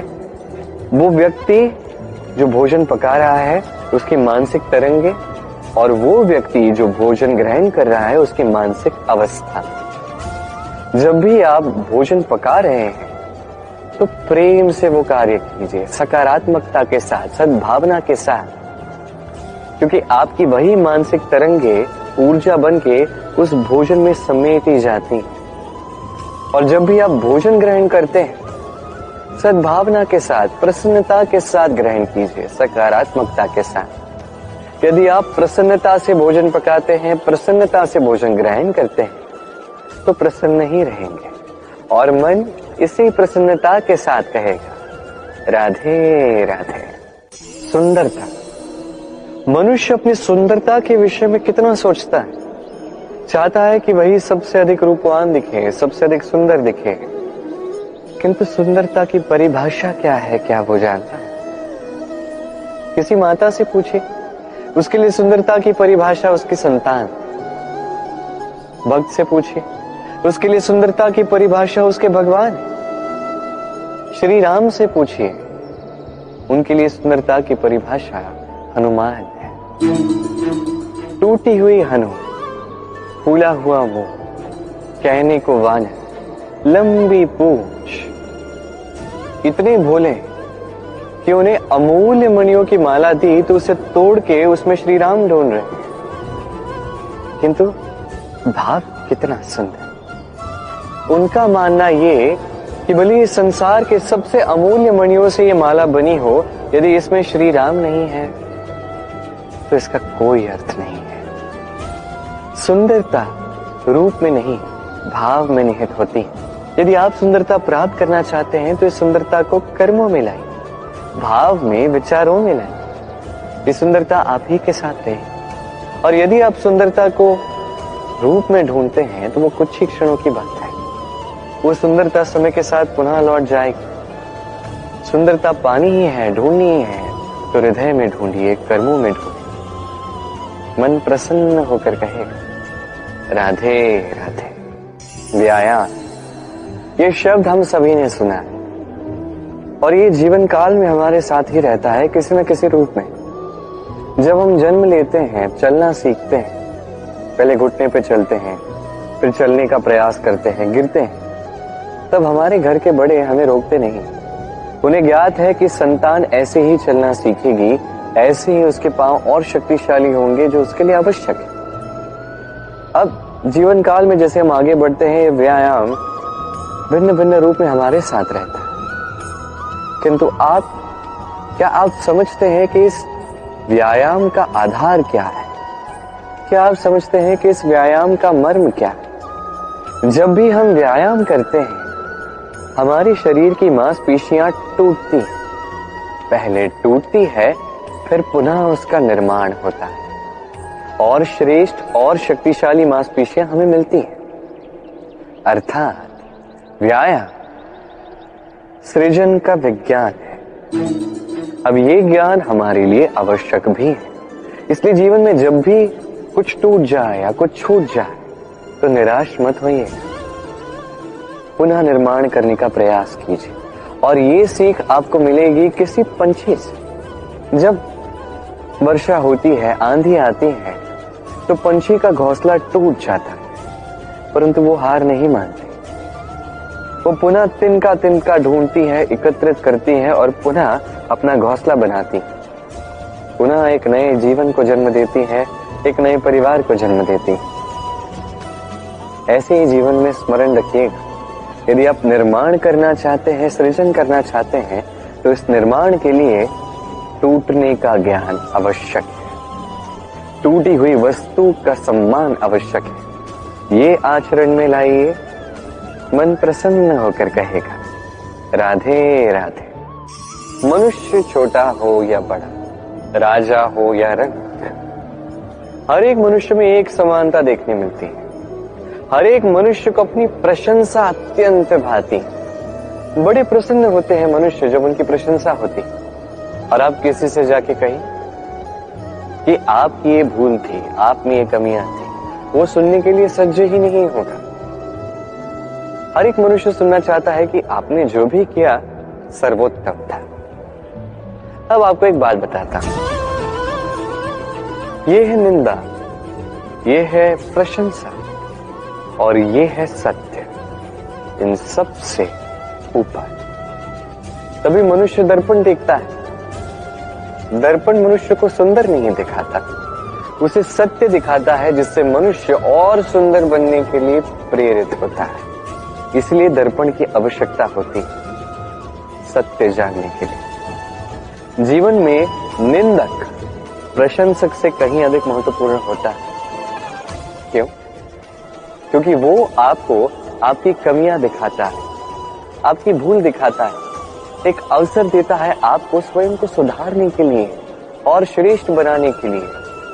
वो व्यक्ति जो भोजन पका रहा है, उसकी मानसिक तरंगे, और वो व्यक्ति जो भोजन ग्रहण कर रहा है उसकी मानसिक अवस्था। जब भी आप भोजन पका रहे हैं तो प्रेम से वो कार्य कीजिए, सकारात्मकता के साथ, सद्भावना के साथ, क्योंकि आपकी वही मानसिक तरंगे ऊर्जा बनके उस भोजन में समेटी जाती हैं। और जब भी आप भोजन ग्रहण करते हैं, सद्भावना के साथ, प्रसन्नता के साथ ग्रहण कीजिए, सकारात्मकता के साथ। यदि आप प्रसन्नता से भोजन पकाते हैं, प्रसन्नता से भोजन ग्रहण करते हैं, तो प्रसन्न ही रहेंगे और मन इसी प्रसन्नता के साथ कहेगा राधे राधे। सुंदरता, मनुष्य अपनी सुंदरता के विषय में कितना सोचता है, चाहता है कि वही सबसे अधिक रूपवान दिखे, सबसे अधिक सुंदर दिखे, किंतु सुंदरता की परिभाषा क्या है, क्या वो जानता है? किसी माता से पूछे, उसके लिए सुंदरता की परिभाषा उसकी संतान। भक्त से पूछिए, उसके लिए सुंदरता की परिभाषा उसके भगवान। श्री राम से पूछिए, उनके लिए सुंदरता की परिभाषा हनुमान है। टूटी हुई हनु, फूला हुआ मुंह, कहने को वानर, लंबी पूंछ, इतने भोले कि उन्हें अमूल्य मणियों की माला दी तो उसे तोड़ के उसमें श्री राम ढूंढ रहे, किंतु भाव कितना सुंदर। उनका मानना ये कि भले इस संसार के सबसे अमूल्य मणियों से ये माला बनी हो, यदि इसमें श्री राम नहीं है तो इसका कोई अर्थ नहीं है। सुंदरता रूप में नहीं, भाव में निहित होती है। यदि आप सुंदरता प्राप्त करना चाहते हैं तो इस सुंदरता को कर्मों में लाइए, भाव में, विचारों में लाइए। ये सुंदरता आप ही के साथ है। और यदि आप सुंदरता को रूप में ढूंढते हैं तो वो कुछ ही क्षणों की बात है। वो सुंदरता समय के साथ पुनः लौट जाएगी। सुंदरता पानी ही है, ढूंढनी ही है तो हृदय में ढूंढिए, कर्मों में ढूंढिए। मन प्रसन्न होकर कहेगा राधे राधे। व्यायाम, ये शब्द हम सभी ने सुना है और ये जीवन काल में हमारे साथ ही रहता है किसी न किसी रूप में। जब हम जन्म लेते हैं, चलना सीखते हैं, पहले घुटने पे चलते हैं, फिर चलने का प्रयास करते हैं, गिरते हैं, तब हमारे घर के बड़े हमें रोकते नहीं। उन्हें ज्ञात है कि संतान ऐसे ही चलना सीखेगी, ऐसे ही उसके पांव और शक्तिशाली होंगे जो उसके लिए आवश्यक है। अब जीवन काल में जैसे हम आगे बढ़ते हैं, व्यायाम भिन्न भिन्न रूप में हमारे साथ रहता है। किंतु क्या आप समझते हैं कि इस व्यायाम का आधार क्या है? क्या आप समझते हैं कि इस व्यायाम का मर्म क्या है? जब भी हम व्यायाम करते हैं हमारी शरीर की मांसपेशियां टूटती हैं। पहले टूटती है, फिर पुनः उसका निर्माण होता है और श्रेष्ठ और शक्तिशाली मांसपेशियां हमें मिलती हैं। अर्थात व्यायाम सृजन का विज्ञान है। अब ये ज्ञान हमारे लिए आवश्यक भी है। इसलिए जीवन में जब भी कुछ टूट जाए या कुछ छूट जाए तो निराश मत होइए, पुनः निर्माण करने का प्रयास कीजिए। और ये सीख आपको मिलेगी किसी पंछी से। जब वर्षा होती है, आंधी आती है, तो पंछी का घोंसला टूट जाता है, परंतु वो हार नहीं मानती। वो पुनः तिनका ढूंढती है, एकत्रित करती है और पुनः अपना घोंसला बनाती, पुनः एक नए जीवन को जन्म देती है, एक नए परिवार को जन्म देती। ऐसे ही जीवन में स्मरण रखिएगा, यदि आप निर्माण करना चाहते हैं, सृजन करना चाहते हैं, तो इस निर्माण के लिए टूटने का ज्ञान आवश्यक है। टूटी हुई वस्तु का सम्मान आवश्यक है। ये आचरण में लाइए, मन प्रसन्न होकर कहेगा राधे राधे। मनुष्य छोटा हो या बड़ा, राजा हो या रंक, हर एक मनुष्य में एक समानता देखने मिलती है। हर एक मनुष्य को अपनी प्रशंसा अत्यंत भाती। बड़े प्रसन्न होते हैं मनुष्य जब उनकी प्रशंसा होती। और आप किसी से जाके कहीं कि आपकी ये भूल थी, आप में ये कमियां थी, वो सुनने के लिए सज्ज ही नहीं होगा। हर एक मनुष्य सुनना चाहता है कि आपने जो भी किया सर्वोत्तम था। अब आपको एक बात बताता हूं, ये है निंदा, ये है प्रशंसा और ये है सत्य, इन सब से ऊपर। तभी मनुष्य दर्पण देखता है। दर्पण मनुष्य को सुंदर नहीं दिखाता, उसे सत्य दिखाता है, जिससे मनुष्य और सुंदर बनने के लिए प्रेरित होता है। इसलिए दर्पण की आवश्यकता होती है सत्य जानने के लिए। जीवन में निंदक प्रशंसक से कहीं अधिक महत्वपूर्ण होता है। क्यों? क्योंकि वो आपको आपकी कमियां दिखाता है, आपकी भूल दिखाता है, एक अवसर देता है आपको स्वयं को सुधारने के लिए और श्रेष्ठ बनाने के लिए,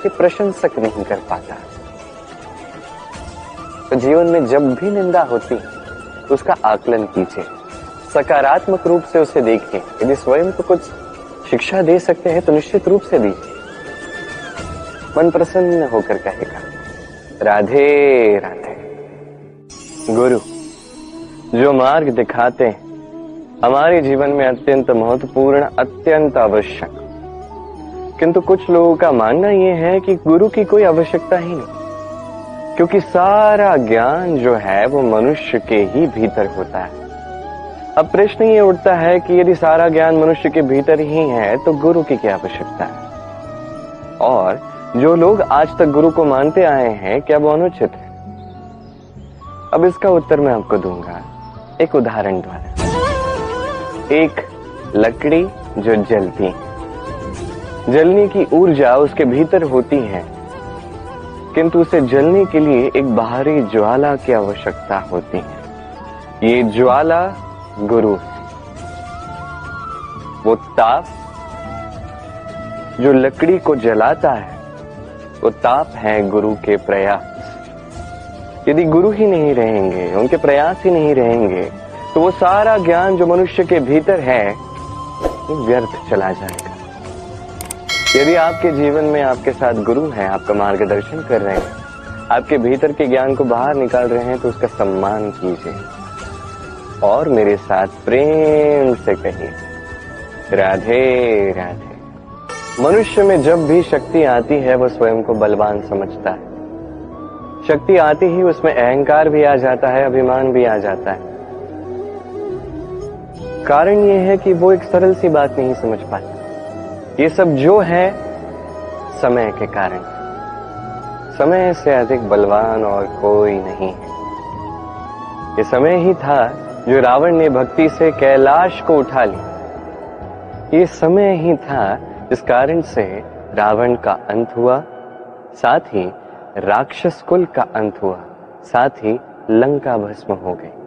कि प्रशंसक नहीं कर पाता। तो जीवन में जब भी निंदा होती उसका आकलन कीजिए, सकारात्मक रूप से उसे देखिए। यदि स्वयं को कुछ शिक्षा दे सकते हैं तो निश्चित रूप से दीजिए। मन प्रसन्न होकर कहेगा राधे राधे। गुरु जो मार्ग दिखाते हैं हमारे जीवन में अत्यंत महत्वपूर्ण, अत्यंत आवश्यक। किंतु कुछ लोगों का मानना यह है कि गुरु की कोई आवश्यकता ही नहीं, क्योंकि सारा ज्ञान जो है वो मनुष्य के ही भीतर होता है। अब प्रश्न ये उठता है कि यदि सारा ज्ञान मनुष्य के भीतर ही है तो गुरु की क्या आवश्यकता है? और जो लोग आज तक गुरु को मानते आए हैं, क्या वो अनुचित है? अब इसका उत्तर मैं आपको दूंगा एक उदाहरण द्वारा। एक लकड़ी जो जलती है, जलने की ऊर्जा उसके भीतर होती है, किंतु उसे जलने के लिए एक बाहरी ज्वाला की आवश्यकता होती है। ये ज्वाला गुरु, वो ताप जो लकड़ी को जलाता है, वो ताप है गुरु के प्रयास। यदि गुरु ही नहीं रहेंगे, उनके प्रयास ही नहीं रहेंगे, तो वो सारा ज्ञान जो मनुष्य के भीतर है वो व्यर्थ चला जाएगा। यदि आपके जीवन में आपके साथ गुरु हैं, आपका मार्गदर्शन कर रहे हैं, आपके भीतर के ज्ञान को बाहर निकाल रहे हैं, तो उसका सम्मान कीजिए और मेरे साथ प्रेम से कहिए राधे राधे। मनुष्य में जब भी शक्ति आती है वो स्वयं को बलवान समझता है। शक्ति आती ही उसमें अहंकार भी आ जाता है, अभिमान भी आ जाता है। कारण ये है कि वो एक सरल सी बात नहीं समझ पाता। ये सब जो है समय के कारण, समय से अधिक बलवान और कोई नहीं है। ये समय ही था जो रावण ने भक्ति से कैलाश को उठा लिया। ये समय ही था जिस कारण से रावण का अंत हुआ, साथ ही राक्षस कुल का अंत हुआ, साथ ही लंका भस्म हो गई।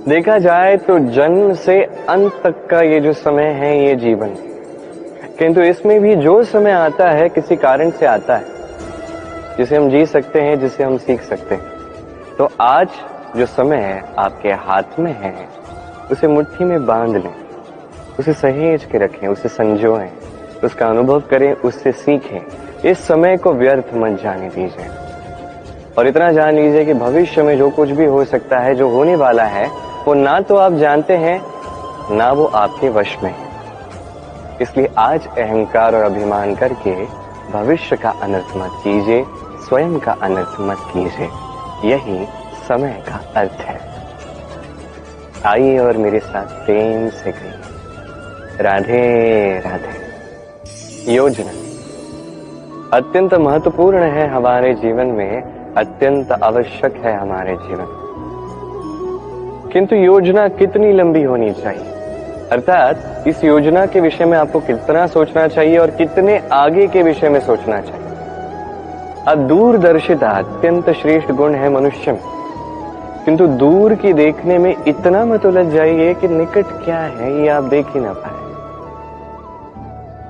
देखा जाए तो जन्म से अंत तक का ये जो समय है ये जीवन है, किंतु इसमें भी जो समय आता है किसी कारण से आता है, जिसे हम जी सकते हैं, जिसे हम सीख सकते हैं। तो आज जो समय है आपके हाथ में है, उसे मुट्ठी में बांध लें, उसे सहेज के रखें, उसे संजोएं, उसका अनुभव करें, उससे सीखें। इस समय को व्यर्थ मत जाने दीजिए और इतना जान लीजिए कि भविष्य में जो कुछ भी हो सकता है, जो होने वाला है, वो ना तो आप जानते हैं, ना वो आपके वश में है। इसलिए आज अहंकार और अभिमान करके भविष्य का अनर्थ मत कीजिए, स्वयं का अनर्थ मत कीजिए। यही समय का अर्थ है। आइए और मेरे साथ प्रेम से कहिए राधे राधे। योजना अत्यंत महत्वपूर्ण है हमारे जीवन में, अत्यंत आवश्यक है हमारे जीवन में। किंतु योजना कितनी लंबी होनी चाहिए, अर्थात इस योजना के विषय में आपको कितना सोचना चाहिए और कितने आगे के विषय में सोचना चाहिए। अब दूरदर्शिता अत्यंत श्रेष्ठ गुण है मनुष्य में, किंतु दूर की देखने में इतना मत उलझ जाइए कि निकट क्या है ये आप देख ही ना पाए।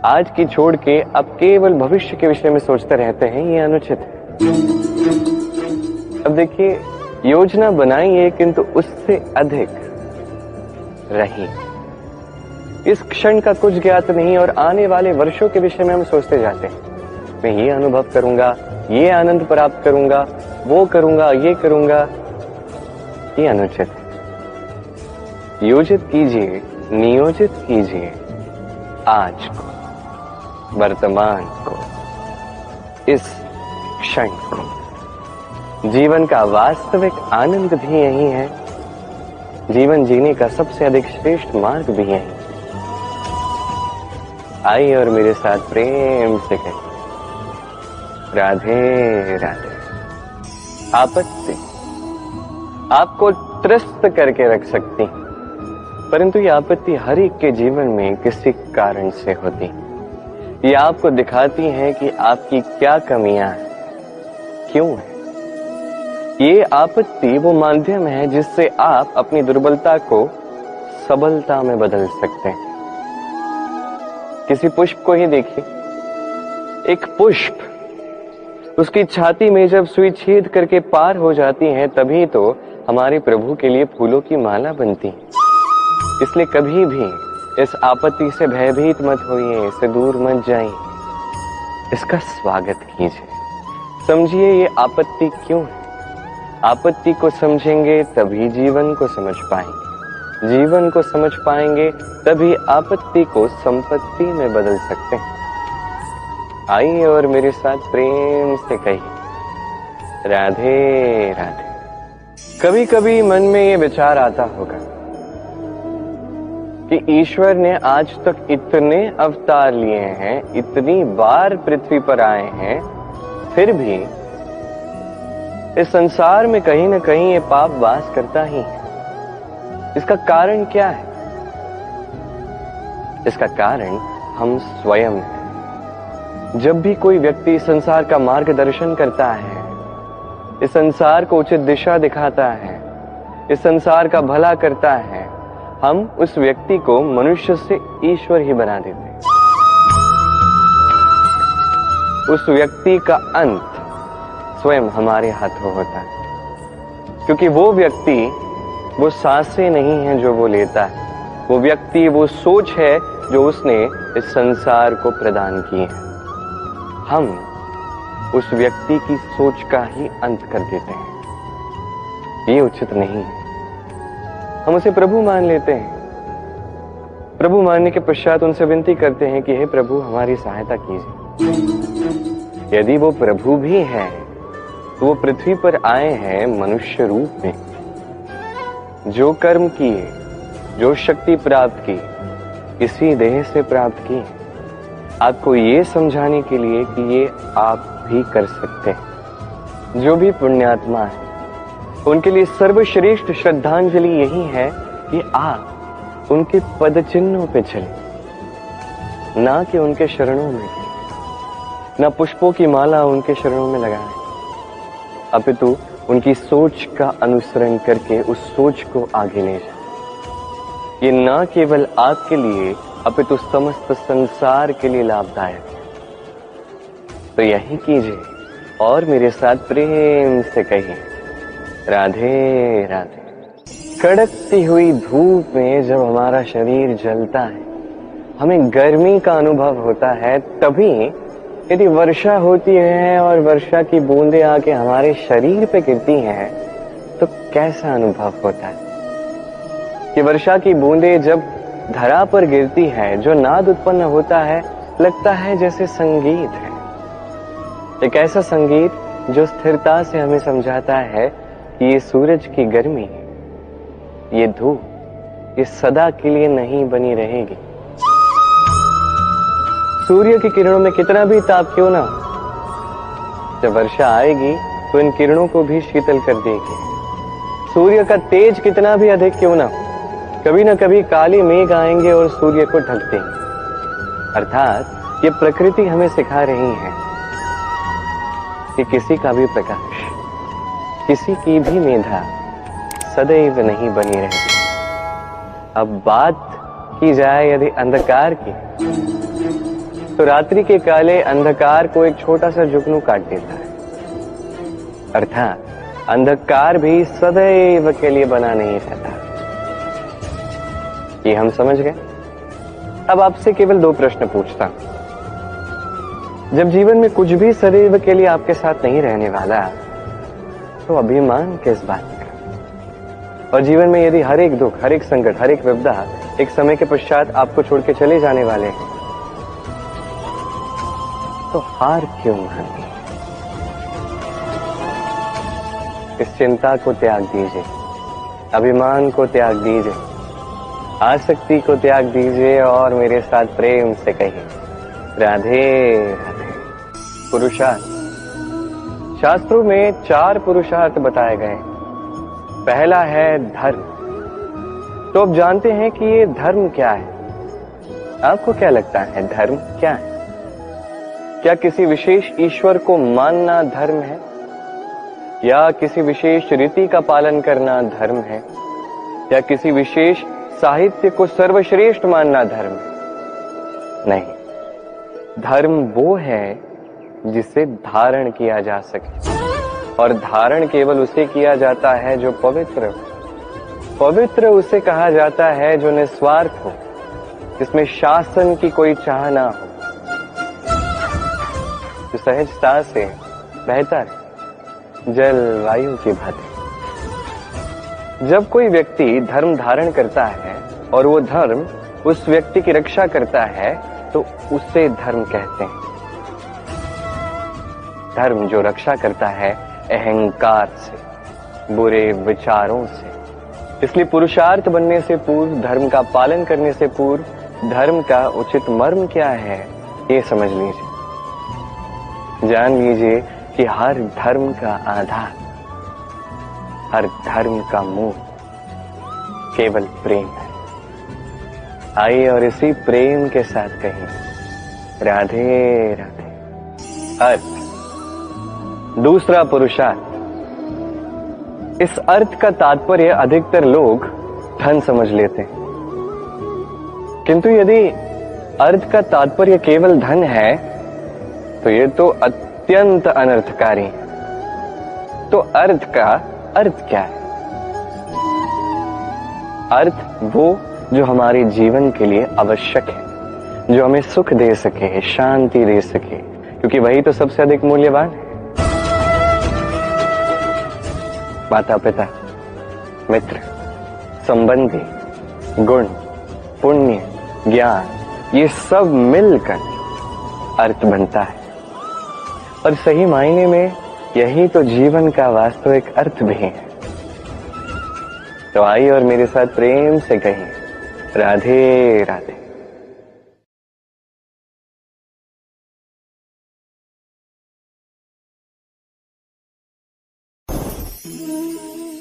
आज की छोड़ के अब केवल भविष्य के विषय में सोचते रहते हैं, ये अनुचित है। अब देखिए, योजना बनाइए किंतु उससे अधिक रहिए। इस क्षण का कुछ ज्ञात नहीं और आने वाले वर्षों के विषय में हम सोचते जाते हैं। मैं ये अनुभव करूंगा, ये आनंद प्राप्त करूंगा, वो करूंगा, ये करूंगा, ये अनुचित है। योजित कीजिए, नियोजित कीजिए आज को, वर्तमान को, इस क्षण को। जीवन का वास्तविक आनंद भी यही है, जीवन जीने का सबसे अधिक श्रेष्ठ मार्ग भी यही। आइए और मेरे साथ प्रेम से कहिए राधे राधे। आपत्ति आपको त्रस्त करके रख सकती, परंतु ये आपत्ति हर एक के जीवन में किसी कारण से होती। ये आपको दिखाती है कि आपकी क्या कमियां हैं, क्यों है। ये आपत्ति वो माध्यम है जिससे आप अपनी दुर्बलता को सबलता में बदल सकते हैं। किसी पुष्प को ही देखिए, एक पुष्प उसकी छाती में जब सुई छेद करके पार हो जाती है, तभी तो हमारे प्रभु के लिए फूलों की माला बनती है। इसलिए कभी भी इस आपत्ति से भयभीत मत होइए, इससे दूर मत जाइए, इसका स्वागत कीजिए। समझिए ये आपत्ति क्यों है। आपत्ति को समझेंगे तभी जीवन को समझ पाएंगे, जीवन को समझ पाएंगे तभी आपत्ति को संपत्ति में बदल सकते हैं। आइए और मेरे साथ प्रेम से कहिए राधे राधे। कभी कभी मन में ये विचार आता होगा कि ईश्वर ने आज तक इतने अवतार लिए हैं, इतनी बार पृथ्वी पर आए हैं, फिर भी इस संसार में कहीं ना कहीं ये पाप वास करता ही है। इसका कारण क्या है? इसका कारण हम स्वयं हैं। जब भी कोई व्यक्ति इस संसार का मार्गदर्शन करता है, इस संसार को उचित दिशा दिखाता है, इस संसार का भला करता है, हम उस व्यक्ति को मनुष्य से ईश्वर ही बना देते हैं। उस व्यक्ति का अंत स्वयं हमारे हाथों होता है, क्योंकि वो व्यक्ति वो सांसें नहीं है जो वो लेता है, वो व्यक्ति वो सोच है जो उसने इस संसार को प्रदान की है। हम उस व्यक्ति की सोच का ही अंत कर देते हैं। ये उचित नहीं है। हम उसे प्रभु मान लेते हैं। प्रभु मानने के पश्चात उनसे विनती करते हैं कि हे प्रभु, हमारी सहायता कीजिए। यदि वो प्रभु भी है तो वो पृथ्वी पर आए हैं मनुष्य रूप में। जो कर्म किए, जो शक्ति प्राप्त की, इसी देह से प्राप्त की, आपको ये समझाने के लिए कि ये आप भी कर सकते हैं। जो भी पुण्यात्मा है उनके लिए सर्वश्रेष्ठ श्रद्धांजलि यही है कि आप उनके पद चिन्हों पे चलें, ना कि उनके शरणों में, ना पुष्पों की माला उनके शरणों में लगाएं, अपितु उनकी सोच का अनुसरण करके उस सोच को आगे ले जाएं। ये ना केवल आपके लिए अपितु समस्त संसार के लिए लाभदायक है। तो यही कीजिए और मेरे साथ प्रेम से कहिए, राधे राधे। कड़कती हुई धूप में जब हमारा शरीर जलता है, हमें गर्मी का अनुभव होता है, तभी यदि वर्षा होती है और वर्षा की बूंदें आके हमारे शरीर पे गिरती हैं, तो कैसा अनुभव होता है। कि वर्षा की बूंदें जब धरा पर गिरती है, जो नाद उत्पन्न होता है, लगता है जैसे संगीत है। एक ऐसा संगीत जो स्थिरता से हमें समझाता है कि ये सूरज की गर्मी, ये धूप, ये सदा के लिए नहीं बनी रहेगी। सूर्य की किरणों में कितना भी ताप क्यों ना, जब वर्षा आएगी तो इन किरणों को भी शीतल कर देगी। सूर्य का तेज कितना भी अधिक क्यों ना, कभी ना कभी काले मेघ आएंगे और सूर्य को ढक देंगे। अर्थात ये प्रकृति हमें सिखा रही है कि किसी का भी प्रकाश, किसी की भी मेधा सदैव नहीं बनी रहती। अब बात की जाए यदि अंधकार की, तो रात्रि के काले अंधकार को एक छोटा सा जुगनू काट देता है। अर्थात अंधकार भी सदैव के लिए बना नहीं रहता। ये हम समझ गए। अब आपसे केवल 2 प्रश्न पूछता हूं। जब जीवन में कुछ भी सदैव के लिए आपके साथ नहीं रहने वाला, तो अभिमान किस बात का। और जीवन में यदि हर एक दुख, हर एक संकट, हर एक विपदा एक समय के पश्चात आपको छोड़ के चले जाने वाले हैं, तो हार क्यों माननी। इस चिंता को त्याग दीजिए, अभिमान को त्याग दीजिए, आसक्ति को त्याग दीजिए और मेरे साथ प्रेम से कहिए, राधे राधे। पुरुषार्थ। शास्त्रों में 4 पुरुषार्थ बताए गए। पहला है धर्म। तो अब जानते हैं कि ये धर्म क्या है। आपको क्या लगता है धर्म क्या है? क्या किसी विशेष ईश्वर को मानना धर्म है, या किसी विशेष रीति का पालन करना धर्म है, या किसी विशेष साहित्य को सर्वश्रेष्ठ मानना धर्म है? नहीं, धर्म वो है जिसे धारण किया जा सके, और धारण केवल उसे किया जाता है जो पवित्र हो। पवित्र उसे कहा जाता है जो निस्वार्थ हो, जिसमें शासन की कोई चाह ना हो, जो सहजता से बेहतर जलवायु की भांति। जब कोई व्यक्ति धर्म धारण करता है और वो धर्म उस व्यक्ति की रक्षा करता है, तो उसे धर्म कहते हैं। धर्म जो रक्षा करता है अहंकार से, बुरे विचारों से। इसलिए पुरुषार्थ बनने से पूर्व, धर्म का पालन करने से पूर्व, धर्म का उचित मर्म क्या है ये समझ लीजिए। जान लीजिए कि हर धर्म का आधार, हर धर्म का मूल केवल प्रेम है। आइए और इसी प्रेम के साथ कहें राधे राधे। अर्थ, दूसरा पुरुषार्थ। इस अर्थ का तात्पर्य अधिकतर लोग धन समझ लेते हैं, किंतु यदि अर्थ का तात्पर्य केवल धन है तो यह तो अत्यंत अनर्थकारी है। तो अर्थ का अर्थ क्या है? अर्थ वो जो हमारे जीवन के लिए आवश्यक है, जो हमें सुख दे सके, शांति दे सके, क्योंकि वही तो सबसे अधिक मूल्यवान है। माता पिता, मित्र, संबंधी, गुण, पुण्य, ज्ञान, ये सब मिलकर अर्थ बनता है। और सही मायने में यही तो जीवन का वास्तविक अर्थ भी है। तो आइए और मेरे साथ प्रेम से कहें राधे राधे।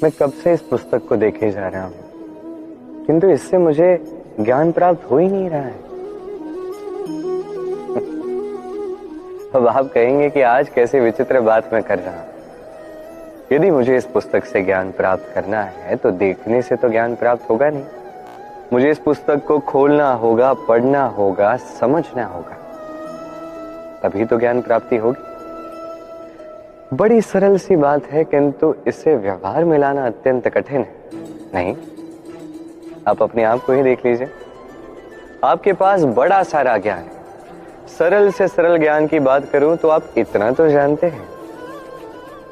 मैं कब से इस पुस्तक को देखे जा रहा हूं, किंतु इससे मुझे ज्ञान प्राप्त हो ही नहीं रहा है। अब आप कहेंगे कि आज कैसे विचित्र बात मैं कर रहा हूं। यदि मुझे इस पुस्तक से ज्ञान प्राप्त करना है तो देखने से तो ज्ञान प्राप्त होगा नहीं। मुझे इस पुस्तक को खोलना होगा, पढ़ना होगा, समझना होगा, तभी तो ज्ञान प्राप्ति होगी। बड़ी सरल सी बात है, किंतु इसे व्यवहार में लाना अत्यंत कठिन है। नहीं, आप अपने आप को ही देख लीजिए। आपके पास बड़ा सारा ज्ञान है। सरल से सरल ज्ञान की बात करूं तो आप इतना तो जानते हैं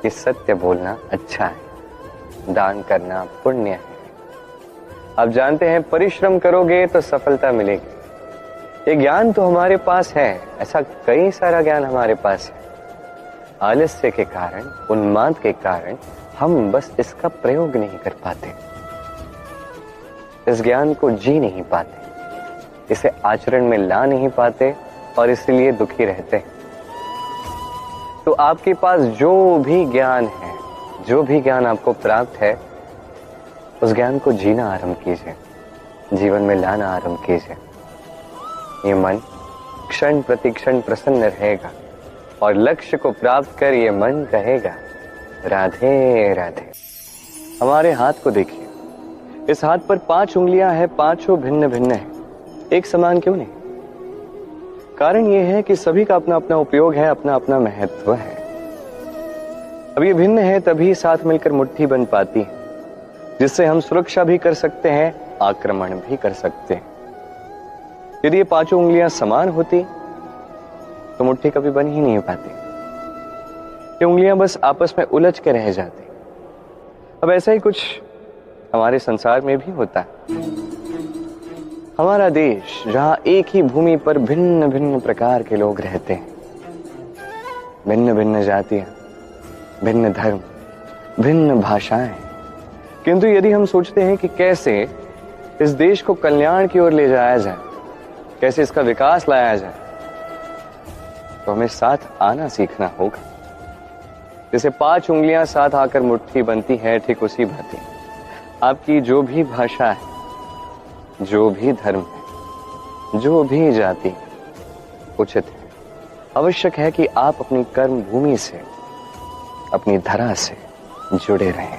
कि सत्य बोलना अच्छा है, दान करना पुण्य है। आप जानते हैं परिश्रम करोगे तो सफलता मिलेगी। ये ज्ञान तो हमारे पास है, ऐसा कई सारा ज्ञान हमारे पास है। आलस्य के कारण, उन्माद के कारण हम बस इसका प्रयोग नहीं कर पाते, इस ज्ञान को जी नहीं पाते, इसे आचरण में ला नहीं पाते और इसलिए दुखी रहते हैं। तो आपके पास जो भी ज्ञान है, जो भी ज्ञान आपको प्राप्त है, उस ज्ञान को जीना आरंभ कीजिए, जीवन में लाना आरंभ कीजिए। ये मन क्षण प्रतिक्षण प्रसन्न रहेगा और लक्ष्य को प्राप्त कर ये मन कहेगा राधे राधे। हमारे हाथ को देखिए, इस हाथ पर 5 उंगलियां हैं, पांचों भिन्न भिन्न हैं, एक समान क्यों नहीं? कारण यह है कि सभी का अपना अपना उपयोग है, अपना अपना महत्व है। अब ये भिन्न है तभी साथ मिलकर मुट्ठी बन पाती है, जिससे हम सुरक्षा भी कर सकते हैं, आक्रमण भी कर सकते हैं। यदि ये 5 उंगलियां समान होती तो मुट्ठी कभी बन ही नहीं पाती। ये उंगलियां बस आपस में उलझ के रह जाती। अब ऐसा ही कुछ हमारे संसार में भी होता है। हमारा देश, जहां एक ही भूमि पर भिन्न भिन्न प्रकार के लोग रहते हैं, भिन्न भिन्न जातियां, भिन्न धर्म, भिन्न भाषाएं, किंतु यदि हम सोचते हैं कि कैसे इस देश को कल्याण की ओर ले जाया जाए, कैसे इसका विकास लाया जाए, तो हमें साथ आना सीखना होगा। जैसे 5 उंगलियां साथ आकर मुट्ठी बनती है, ठीक उसी भांति आपकी जो भी भाषा है, जो भी धर्म है, जो भी जाति उचित है, आवश्यक है कि आप अपनी कर्म भूमि से, अपनी धरा से जुड़े रहें,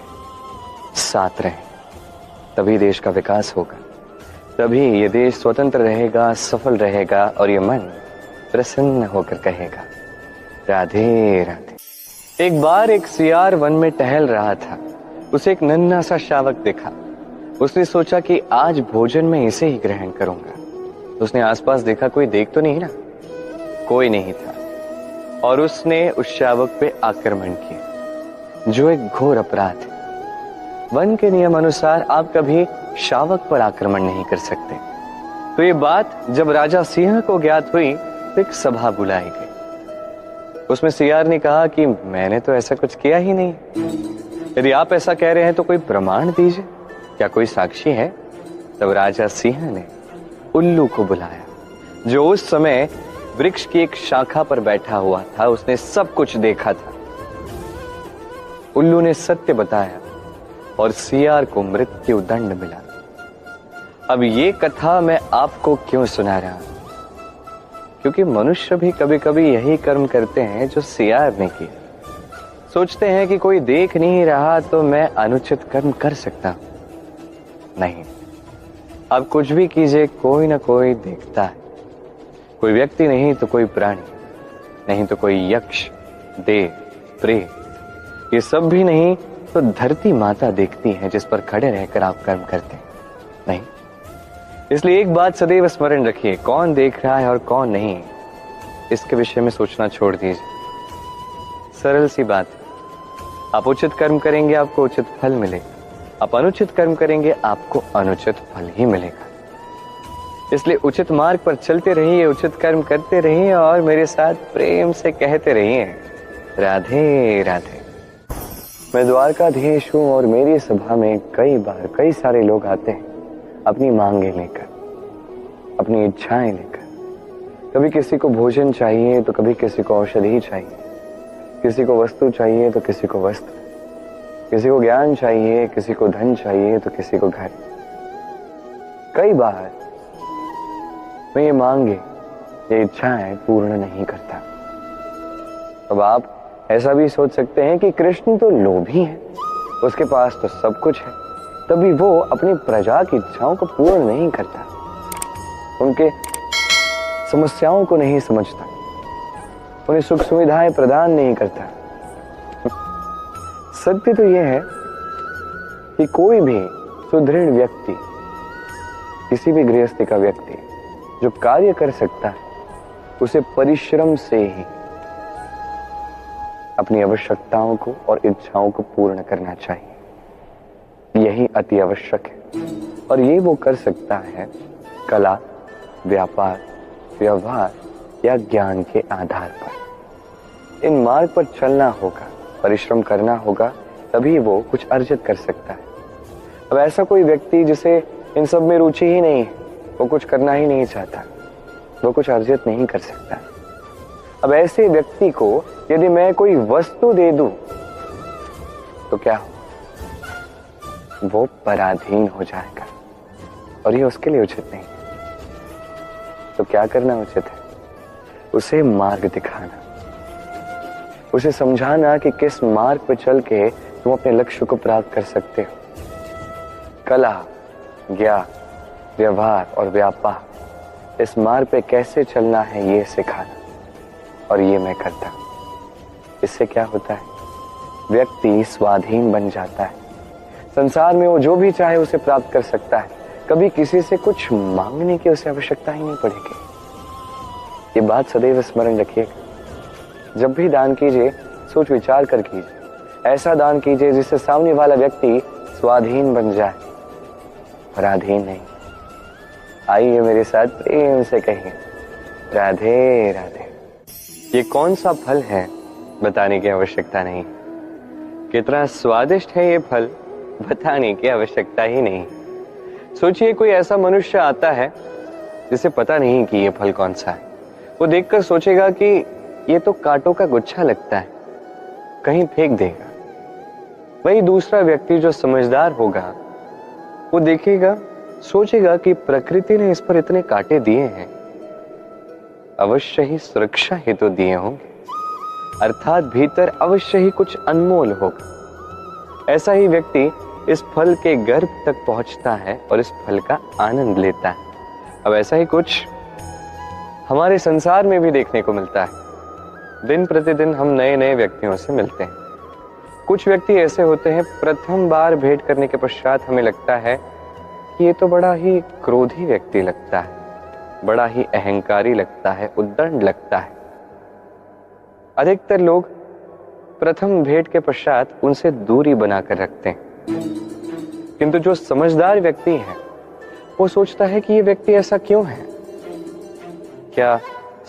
साथ रहें, तभी देश का विकास होगा, तभी ये देश स्वतंत्र रहेगा, सफल रहेगा और ये मन प्रसन्न होकर कहेगा राधे राधे। एक बार एक सियार वन में टहल रहा था। उसे एक नन्हा सा शावक दिखा। उसने सोचा कि आज भोजन में इसे ही ग्रहण करूंगा। उसने आसपास देखा, कोई देख तो नहीं ना? कोई नहीं था और उसने उस शावक पे आक्रमण किया, जो एक घोर अपराध है। वन के नियम अनुसार आप कभी शावक पर आक्रमण नहीं कर सकते। तो ये बात जब राजा सिंह को ज्ञात हुई तो एक सभा बुलाई गई। उसमें सियार ने कहा कि मैंने तो ऐसा कुछ किया ही नहीं। यदि आप ऐसा कह रहे हैं तो कोई प्रमाण दीजिए, क्या कोई साक्षी है? तब राजा सिंह ने उल्लू को बुलाया, जो उस समय वृक्ष की एक शाखा पर बैठा हुआ था। उसने सब कुछ देखा था। उल्लू ने सत्य बताया और सियार को मृत्यु दंड मिला। अब ये कथा मैं आपको क्यों सुना रहा हूं? क्योंकि मनुष्य भी कभी कभी यही कर्म करते हैं जो सियार ने किया। सोचते हैं कि कोई देख नहीं रहा तो मैं अनुचित कर्म कर सकता हूं। नहीं, आप कुछ भी कीजिए, कोई ना कोई देखता है। कोई व्यक्ति नहीं तो कोई प्राणी, नहीं तो कोई यक्ष, देव, प्रेत, ये सब भी नहीं तो धरती माता देखती है जिस पर खड़े रहकर आप कर्म करते हैं। नहीं, इसलिए एक बात सदैव स्मरण रखिए, कौन देख रहा है और कौन नहीं, इसके विषय में सोचना छोड़ दीजिए। सरल सी बात है, आप उचित कर्म करेंगे आपको उचित फल मिलेगा, आप अनुचित कर्म करेंगे आपको अनुचित फल ही मिलेगा। इसलिए उचित मार्ग पर चलते रहिए, उचित कर्म करते रहिए और मेरे साथ प्रेम से कहते रहिए, राधे राधे। मैं द्वारकाधीश हूं और मेरी सभा में कई बार कई सारे लोग आते हैं अपनी मांगे लेकर, अपनी इच्छाएं लेकर। कभी किसी को भोजन चाहिए तो कभी किसी को औषधि चाहिए, किसी को वस्तु चाहिए तो किसी को वस्त्र, किसी को ज्ञान चाहिए, किसी को धन चाहिए तो किसी को घर। कई बार मैं ये मांगे, ये इच्छाएं पूर्ण नहीं करता। अब आप ऐसा भी सोच सकते हैं कि कृष्ण तो लोभी है, उसके पास तो सब कुछ है, तभी वो अपनी प्रजा की इच्छाओं को पूर्ण नहीं करता, उनके समस्याओं को नहीं समझता, उन्हें सुख सुविधाएं प्रदान नहीं करता। सत्य तो यह है कि कोई भी सुदृढ़ व्यक्ति, किसी भी गृहस्थी का व्यक्ति जो कार्य कर सकता है, उसे परिश्रम से ही अपनी आवश्यकताओं को और इच्छाओं को पूर्ण करना चाहिए। यही अति आवश्यक है और ये वो कर सकता है कला, व्यापार, व्यवहार या ज्ञान के आधार पर। इन मार्ग पर चलना होगा, परिश्रम करना होगा, तभी वो कुछ अर्जित कर सकता है। अब ऐसा कोई व्यक्ति जिसे इन सब में रुचि ही नहीं है, वो कुछ करना ही नहीं चाहता, वो कुछ अर्जित नहीं कर सकता। अब ऐसे व्यक्ति को यदि मैं कोई वस्तु दे दूं तो क्या हो? वो पराधीन हो जाएगा और ये उसके लिए उचित नहीं। तो क्या करना उचित है? उसे मार्ग दिखाना, उसे समझाना कि किस मार्ग पर चल के तुम अपने लक्ष्य को प्राप्त कर सकते हो। कला, ज्ञान, व्यवहार और व्यापार, इस मार्ग पे कैसे चलना है ये सिखाना, और ये मैं करता हूं। इससे क्या होता है? व्यक्ति स्वाधीन बन जाता है, संसार में वो जो भी चाहे उसे प्राप्त कर सकता है, कभी किसी से कुछ मांगने की उसे आवश्यकता ही नहीं पड़ेगी। ये बात सदैव स्मरण रखिएगा। जब भी दान कीजिए सोच विचार कर कीजिए, ऐसा दान कीजिए जिससे सामने वाला व्यक्ति स्वाधीन बन जाए, पराधीन नहीं। आइए मेरे साथ प्रेम से कहिए, राधे राधे। ये कौन सा फल है बताने की आवश्यकता नहीं, कितना स्वादिष्ट है ये फल बताने की आवश्यकता ही नहीं। सोचिए कोई ऐसा मनुष्य आता है जिसे पता नहीं कि ये फल कौन सा है, वो देखकर सोचेगा कि ये तो कांटों का गुच्छा लगता है, कहीं फेंक देगा। वही दूसरा व्यक्ति जो समझदार होगा वो देखेगा, सोचेगा कि प्रकृति ने इस पर इतने कांटे दिए हैं, अवश्य ही सुरक्षा हेतु दिए होंगे, अर्थात भीतर अवश्य ही कुछ अनमोल होगा। ऐसा ही व्यक्ति इस फल के गर्भ तक पहुंचता है और इस फल का आनंद लेता है। अब ऐसा ही कुछ हमारे संसार में भी देखने को मिलता है। दिन प्रतिदिन हम नए नए व्यक्तियों से मिलते हैं। कुछ व्यक्ति ऐसे होते हैं, प्रथम बार भेंट करने के पश्चात हमें लगता है कि ये तो बड़ा ही क्रोधी व्यक्ति लगता है, बड़ा ही अहंकारी लगता है, उद्दंड लगता है। अधिकतर लोग प्रथम भेंट के पश्चात उनसे दूरी बनाकर रखते हैं, किंतु जो समझदार व्यक्ति है वो सोचता है कि ये व्यक्ति ऐसा क्यों है। क्या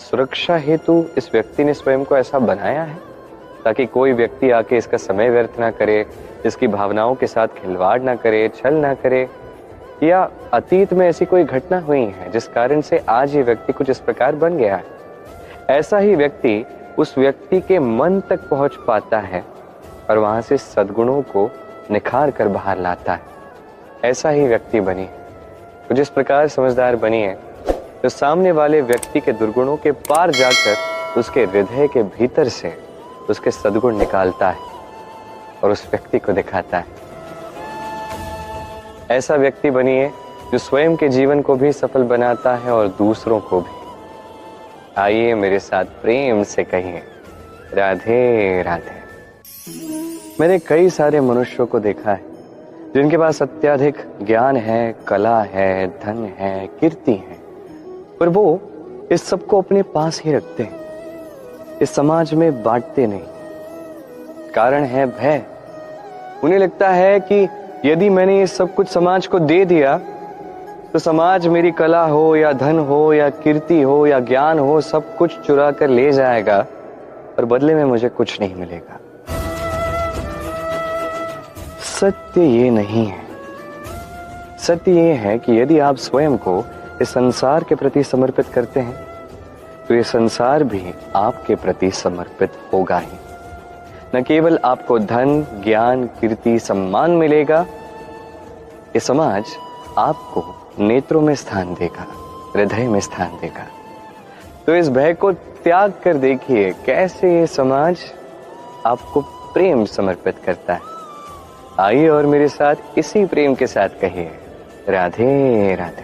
सुरक्षा हेतु इस व्यक्ति ने स्वयं को ऐसा बनाया है ताकि कोई व्यक्ति आके इसका समय व्यर्थ ना करे, इसकी भावनाओं के साथ खिलवाड़ ना करे, छल ना करे, या अतीत में ऐसी कोई घटना हुई है जिस कारण से आज ये व्यक्ति कुछ इस प्रकार बन गया है। ऐसा ही व्यक्ति उस व्यक्ति के मन तक पहुंच पाता है और वहां से सद्गुणों को निखार कर बाहर लाता है। ऐसा ही व्यक्ति बने। कुछ इस प्रकार समझदार बनिए जो सामने वाले व्यक्ति के दुर्गुणों के पार जाकर उसके हृदय के भीतर से उसके सद्गुण निकालता है और उस व्यक्ति को दिखाता है। ऐसा व्यक्ति बनिए जो स्वयं के जीवन को भी सफल बनाता है और दूसरों को भी। आइए मेरे साथ प्रेम से कहिए, राधे राधे। मैंने कई सारे मनुष्यों को देखा है जिनके पास अत्यधिक ज्ञान है, कला है, धन है, कीर्ति है, पर वो इस सबको अपने पास ही रखते हैं, इस समाज में बांटते नहीं। कारण है भय। उन्हें लगता है कि यदि मैंने ये सब कुछ समाज को दे दिया तो समाज मेरी कला हो या धन हो या कीर्ति हो या ज्ञान हो, सब कुछ चुरा कर ले जाएगा और बदले में मुझे कुछ नहीं मिलेगा। सत्य ये नहीं है। सत्य ये है कि यदि आप स्वयं को इस संसार के प्रति समर्पित करते हैं तो ये संसार भी आपके प्रति समर्पित होगा ही। न केवल आपको धन, ज्ञान, कीर्ति, सम्मान मिलेगा, ये समाज आपको नेत्रों में स्थान देगा, हृदय में स्थान देगा। तो इस भय को त्याग कर देखिए कैसे ये समाज आपको प्रेम समर्पित करता है। आइए और मेरे साथ इसी प्रेम के साथ कहिए, राधे राधे।